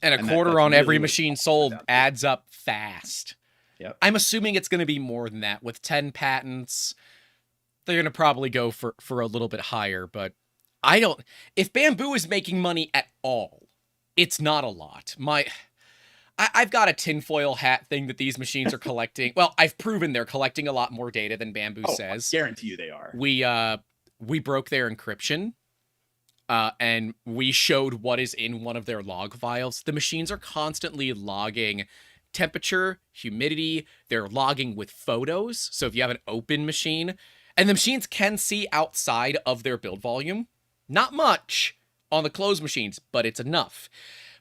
[SPEAKER 1] And a quarter on every machine sold adds up fast.
[SPEAKER 2] Yep.
[SPEAKER 1] I'm assuming it's going to be more than that. With 10 patents, they're going to probably go for a little bit higher. But if Bambu is making money at all, it's not a lot. I've got a tinfoil hat thing that these machines are collecting. Well, I've proven they're collecting a lot more data than Bambu says.
[SPEAKER 2] I guarantee you they are.
[SPEAKER 1] We broke their encryption. And we showed what is in one of their log files. The machines are constantly logging temperature, humidity. They're logging with photos. So if you have an open machine, and the machines can see outside of their build volume, not much on the closed machines, but it's enough.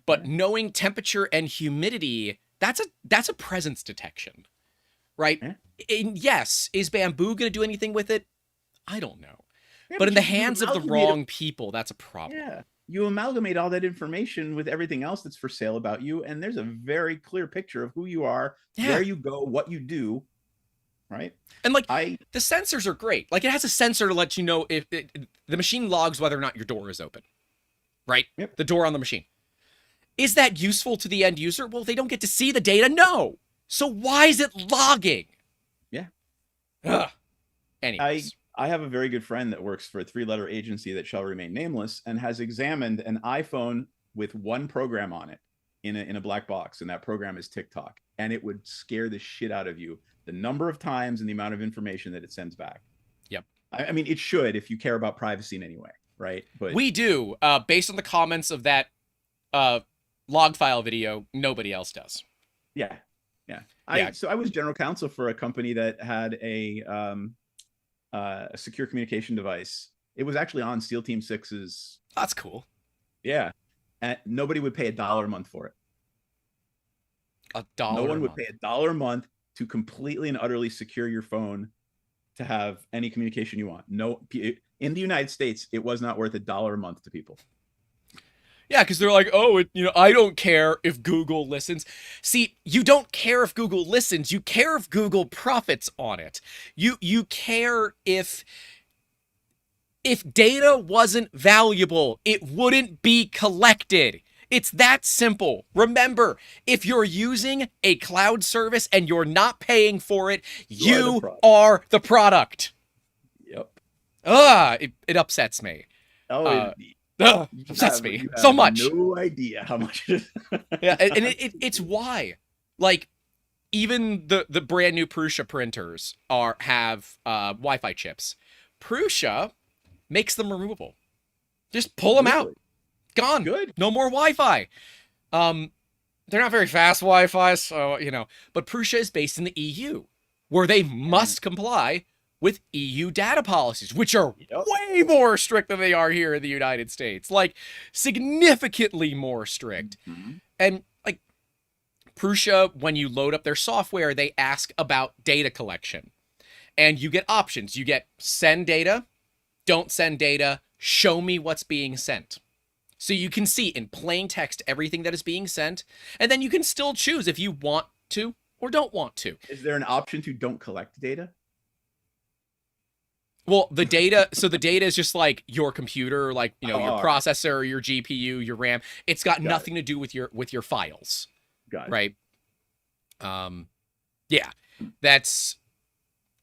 [SPEAKER 1] But knowing temperature and humidity, that's a presence detection, right? And yes, is Bambu going to do anything with it? I don't know. Yeah, but in the hands of the wrong people, that's a problem.
[SPEAKER 2] Yeah. You amalgamate all that information with everything else that's for sale about you, and there's a very clear picture of who you are, where you go, what you do, right?
[SPEAKER 1] And the sensors are great. Like, it has a sensor to let you know if the machine logs whether or not your door is open, right?
[SPEAKER 2] Yep.
[SPEAKER 1] The door on the machine. Is that useful to the end user? Well, they don't get to see the data. No. So why is it logging?
[SPEAKER 2] Yeah.
[SPEAKER 1] Ugh. Anyways.
[SPEAKER 2] I have a very good friend that works for a 3-letter agency that shall remain nameless, and has examined an iPhone with one program on it in a black box, and that program is TikTok, and it would scare the shit out of you, the number of times and the amount of information that it sends back.
[SPEAKER 1] Yep.
[SPEAKER 2] I mean, it should, if you care about privacy in any way, right? But
[SPEAKER 1] we do. Based on the comments of that log file video, nobody else does.
[SPEAKER 2] Yeah. So I was general counsel for a company that had a secure communication device. It was actually on SEAL Team 6's.
[SPEAKER 1] That's cool.
[SPEAKER 2] Yeah. And nobody would pay $1 a month for it.
[SPEAKER 1] $1
[SPEAKER 2] No one would pay $1 a month to completely and utterly secure your phone to have any communication you want. No, in the United States, it was not worth $1 a month to people.
[SPEAKER 1] Yeah, because they're like, oh, I don't care if Google listens. See, you don't care if Google listens. You care if Google profits on it. You care if data wasn't valuable, it wouldn't be collected. It's that simple. Remember, if you're using a cloud service and you're not paying for it, you are the product.
[SPEAKER 2] Yep.
[SPEAKER 1] It upsets me. Upsets me
[SPEAKER 2] you
[SPEAKER 1] so
[SPEAKER 2] have
[SPEAKER 1] much.
[SPEAKER 2] No idea how much it is.
[SPEAKER 1] Yeah, and it's why, like, even the brand new Prusa printers have Wi-Fi chips. Prusa makes them removable. Just pull them out. Gone.
[SPEAKER 2] Good.
[SPEAKER 1] No more Wi-Fi. They're not very fast Wi-Fi, so But Prusa is based in the EU, where they must comply with EU data policies, which are way more strict than they are here in the United States, like significantly more strict.
[SPEAKER 2] Mm-hmm.
[SPEAKER 1] And like Prusa, when you load up their software, they ask about data collection, and you get options. You get send data, don't send data, show me what's being sent. So you can see in plain text everything that is being sent, and then you can still choose if you want to or don't want to.
[SPEAKER 2] Is there an option to don't collect data?
[SPEAKER 1] Well, the data is just like your computer, like, your processor, your GPU, your RAM. It's got nothing to do with your files.
[SPEAKER 2] Got it.
[SPEAKER 1] Right? Yeah. That's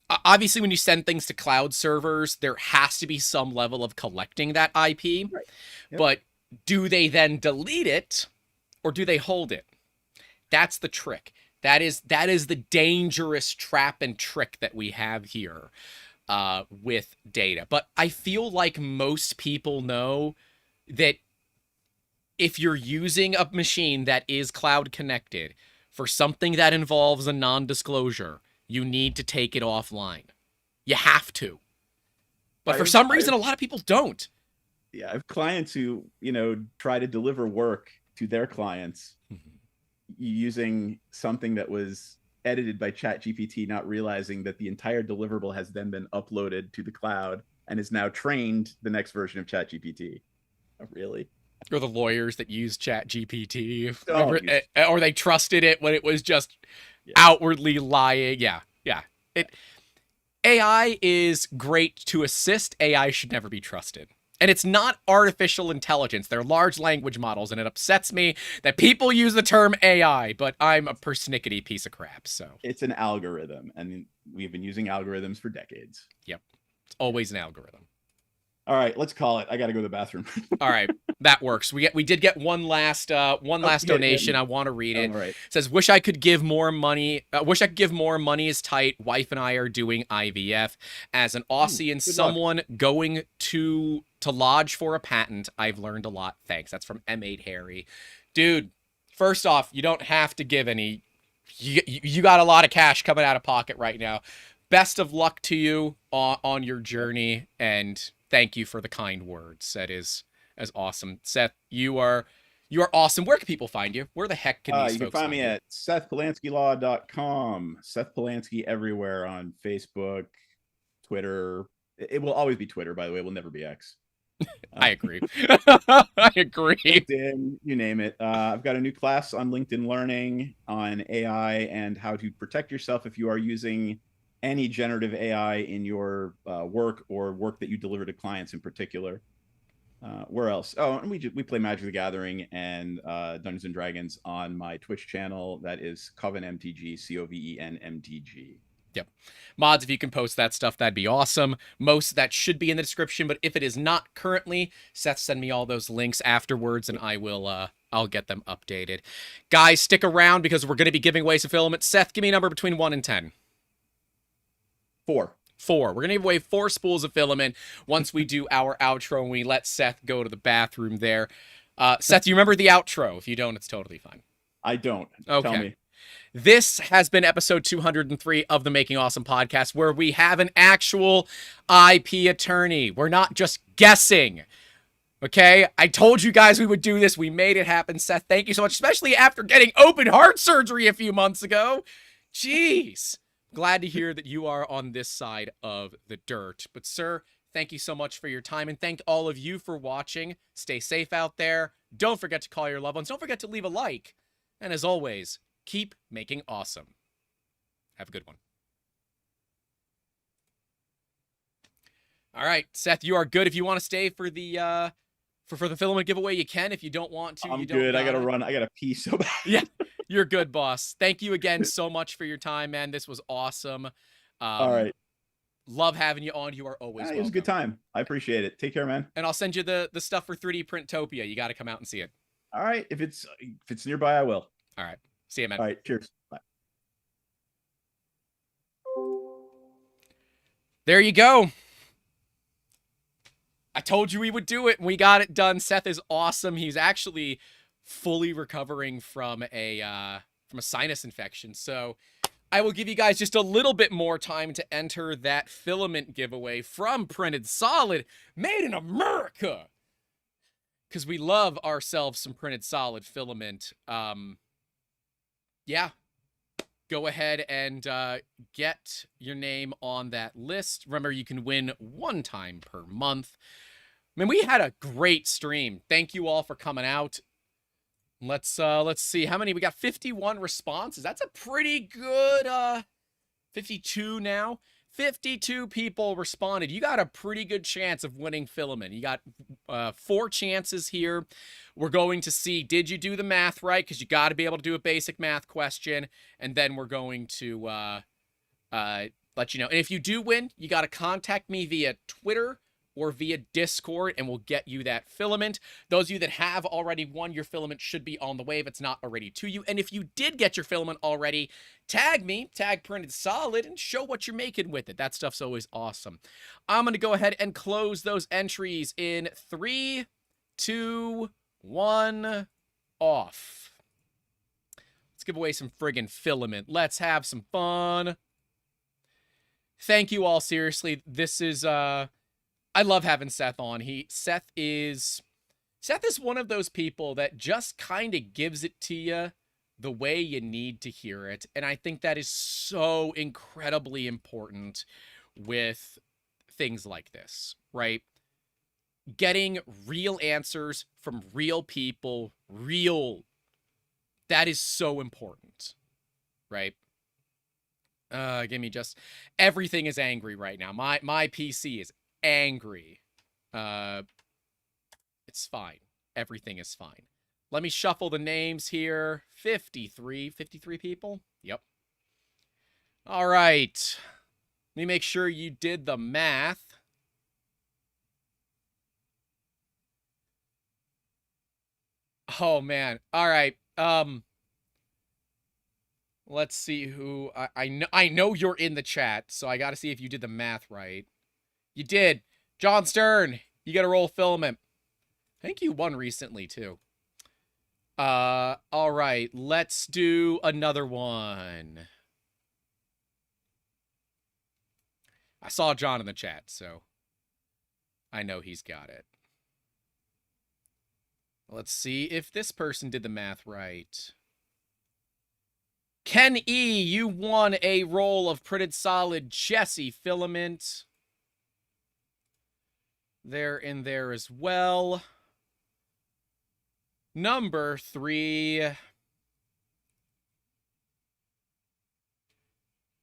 [SPEAKER 1] obviously when you send things to cloud servers, there has to be some level of collecting that IP.
[SPEAKER 2] Right. Yep.
[SPEAKER 1] But do they then delete it or do they hold it? That's the trick. That is the dangerous trap and trick that we have here. With data. But I feel like most people know that if you're using a machine that is cloud connected for something that involves a non-disclosure, you need to take it offline. You have to. But for some reason, a lot of people don't.
[SPEAKER 2] Yeah, I have clients who, try to deliver work to their clients using something that was edited by ChatGPT, not realizing that the entire deliverable has then been uploaded to the cloud and is now trained the next version of ChatGPT. Oh, really?
[SPEAKER 1] Or the lawyers that use ChatGPT,
[SPEAKER 2] Don't
[SPEAKER 1] or they trusted it when it was just
[SPEAKER 2] Yeah.
[SPEAKER 1] outwardly lying. Yeah. AI is great to assist. AI should never be trusted. And it's not artificial intelligence. They're large language models, and it upsets me that people use the term AI, but I'm a persnickety piece of crap, so.
[SPEAKER 2] It's an algorithm, and we've been using algorithms for decades.
[SPEAKER 1] Yep. It's always an algorithm.
[SPEAKER 2] All right, let's call it. I got to go to the bathroom.
[SPEAKER 1] All right, that works. We did get one last donation. I want to read it.
[SPEAKER 2] All right.
[SPEAKER 1] It says, "Wish I could give more money. Wish I could give more. Money is tight. Wife and I are doing IVF. As an Aussie and someone going to lodge for a patent, I've learned a lot. Thanks." That's from M8 Harry. Dude, first off, you don't have to give any. You got a lot of cash coming out of pocket right now. Best of luck to you on your journey, and thank you for the kind words. That is awesome. Seth, you are awesome. Where can people find you? Where the heck can these
[SPEAKER 2] you
[SPEAKER 1] folks
[SPEAKER 2] can find me at SethPalanskyLaw.com. Seth Polansky everywhere on Facebook, Twitter. It will always be Twitter, by the way. It will never be X.
[SPEAKER 1] I agree. I agree.
[SPEAKER 2] LinkedIn, you name it. I've got a new class on LinkedIn Learning on AI and how to protect yourself if you are using any generative AI in your work or work that you deliver to clients in particular. Where else? Oh, and we play Magic the Gathering and Dungeons and Dragons on my Twitch channel. That is Coven MTG, COVEN MTG.
[SPEAKER 1] Yep. Mods, if you can post that stuff, that'd be awesome. Most of that should be in the description, but if it is not currently, Seth, send me all those links afterwards, and I will I'll get them updated. Guys, stick around because we're going to be giving away some filaments. Seth, give me a number between 1 and 10.
[SPEAKER 2] 4.
[SPEAKER 1] We're going to give away 4 spools of filament once we do our outro and we let Seth go to the bathroom there. Seth, do you remember the outro? If you don't, it's totally fine.
[SPEAKER 2] I don't.
[SPEAKER 1] Okay.
[SPEAKER 2] Tell me.
[SPEAKER 1] This has been episode 203 of the Making Awesome podcast, where we have an actual IP attorney. We're not just guessing. Okay? I told you guys we would do this. We made it happen. Seth, thank you so much, especially after getting open heart surgery a few months ago. Jeez. Glad to hear that you are on this side of the dirt. But, sir, thank you so much for your time, and thank all of you for watching. Stay safe out there. Don't forget to call your loved ones. Don't forget to leave a like. And as always, keep making awesome. Have a good one. All right, Seth, you are good. If you want to stay for the for the filament giveaway, you can. If you don't want to,
[SPEAKER 2] I'm good. I gotta run. I gotta pee so bad.
[SPEAKER 1] Yeah, you're good, boss. Thank you again so much for your time, man. This was awesome.
[SPEAKER 2] All right.
[SPEAKER 1] Love having you on. You are always welcome.
[SPEAKER 2] It was a good time. I appreciate it. Take care, man.
[SPEAKER 1] And I'll send you the stuff for 3D Printtopia. You got to come out and see it.
[SPEAKER 2] All right. If it's nearby, I will.
[SPEAKER 1] All right. See you, man.
[SPEAKER 2] All right. Cheers. Bye.
[SPEAKER 1] There you go. I told you we would do it, and we got it done. Seth is awesome. He's actually fully recovering from a sinus infection. So I will give you guys just a little bit more time to enter that filament giveaway from Printed Solid, made in America. Because we love ourselves some Printed Solid filament. Yeah. Go ahead and get your name on that list. Remember, you can win 1 time per month. I mean, we had a great stream. Thank you all for coming out. Let's see how many we got. 51 responses. That's a pretty good 52 now. 52 people responded. You got a pretty good chance of winning filament. You got 4 chances here. We're going to see, did you do the math right? Because you got to be able to do a basic math question. And then we're going to let you know. And if you do win, you got to contact me via Twitter or via Discord, and we'll get you that filament. Those of you that have already won, your filament should be on the way if it's not already to you. And if you did get your filament already, tag me, tag Printed Solid, and show what you're making with it. That stuff's always awesome. I'm going to go ahead and close those entries in 3, 2, 1, off. Let's give away some friggin' filament. Let's have some fun. Thank you all, seriously. This is, I love having Seth on. Seth is one of those people that just kind of gives it to you the way you need to hear it. And I think that is so incredibly important with things like this, right? Getting real answers from real people, that is so important, right? Give me just, everything is angry right now. My PC is angry. It's fine. Everything is fine. Let me shuffle the names here. 53 people? Yep. All right. Let me make sure you did the math. Oh, man. All right. Let's see who... I know you're in the chat, so I got to see if you did the math right. You did. John Stern, you get a roll filament. I think you won recently, too. All right. Let's do another one. I saw John in the chat, so I know he's got it. Let's see if this person did the math right. Ken E., you won a roll of printed solid Jesse filament. They're in there as well. Number 3.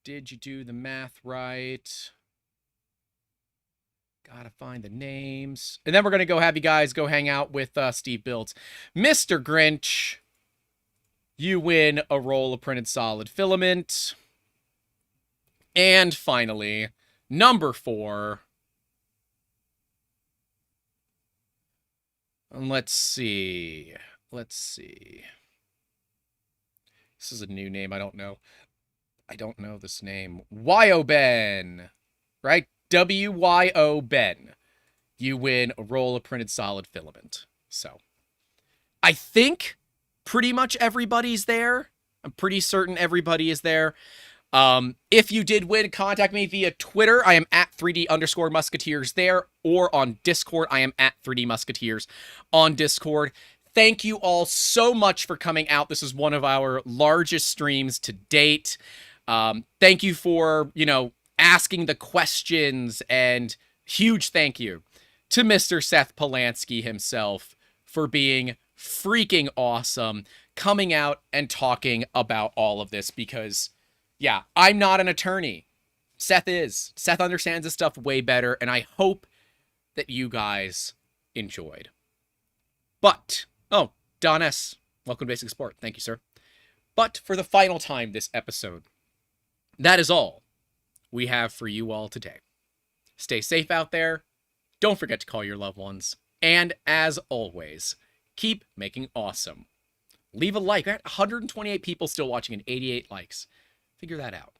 [SPEAKER 1] Did you do the math right? Gotta find the names. And then we're going to have you guys go hang out with Steve Builds. Mr. Grinch, you win a roll of printed solid filament. And finally, number 4. And let's see. This is a new name. I don't know this name. Wyo Ben, right? W-Y-O Ben. You win a roll of printed solid filament. So, I think pretty much everybody's there. I'm pretty certain everybody is there. If you did win, contact me via Twitter. I am at 3D_Musketeers there, or on Discord. I am at 3D Musketeers on Discord. Thank you all so much for coming out. This is one of our largest streams to date. Thank you for, asking the questions, and huge thank you to Mr. Seth Palansky himself for being freaking awesome, coming out and talking about all of this, because yeah, I'm not an attorney. Seth is. Seth understands this stuff way better, and I hope that you guys enjoyed. But, oh, Don S., welcome to Basic Sport. Thank you, sir. But for the final time this episode, that is all we have for you all today. Stay safe out there. Don't forget to call your loved ones. And as always, keep making awesome. Leave a like. We're at 128 people still watching and 88 likes. Figure that out.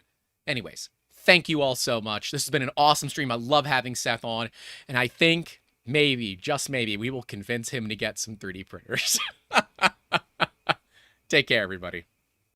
[SPEAKER 1] Anyways, thank you all so much. This has been an awesome stream. I love having Seth on. And I think maybe, just maybe, we will convince him to get some 3D printers. Take care, everybody.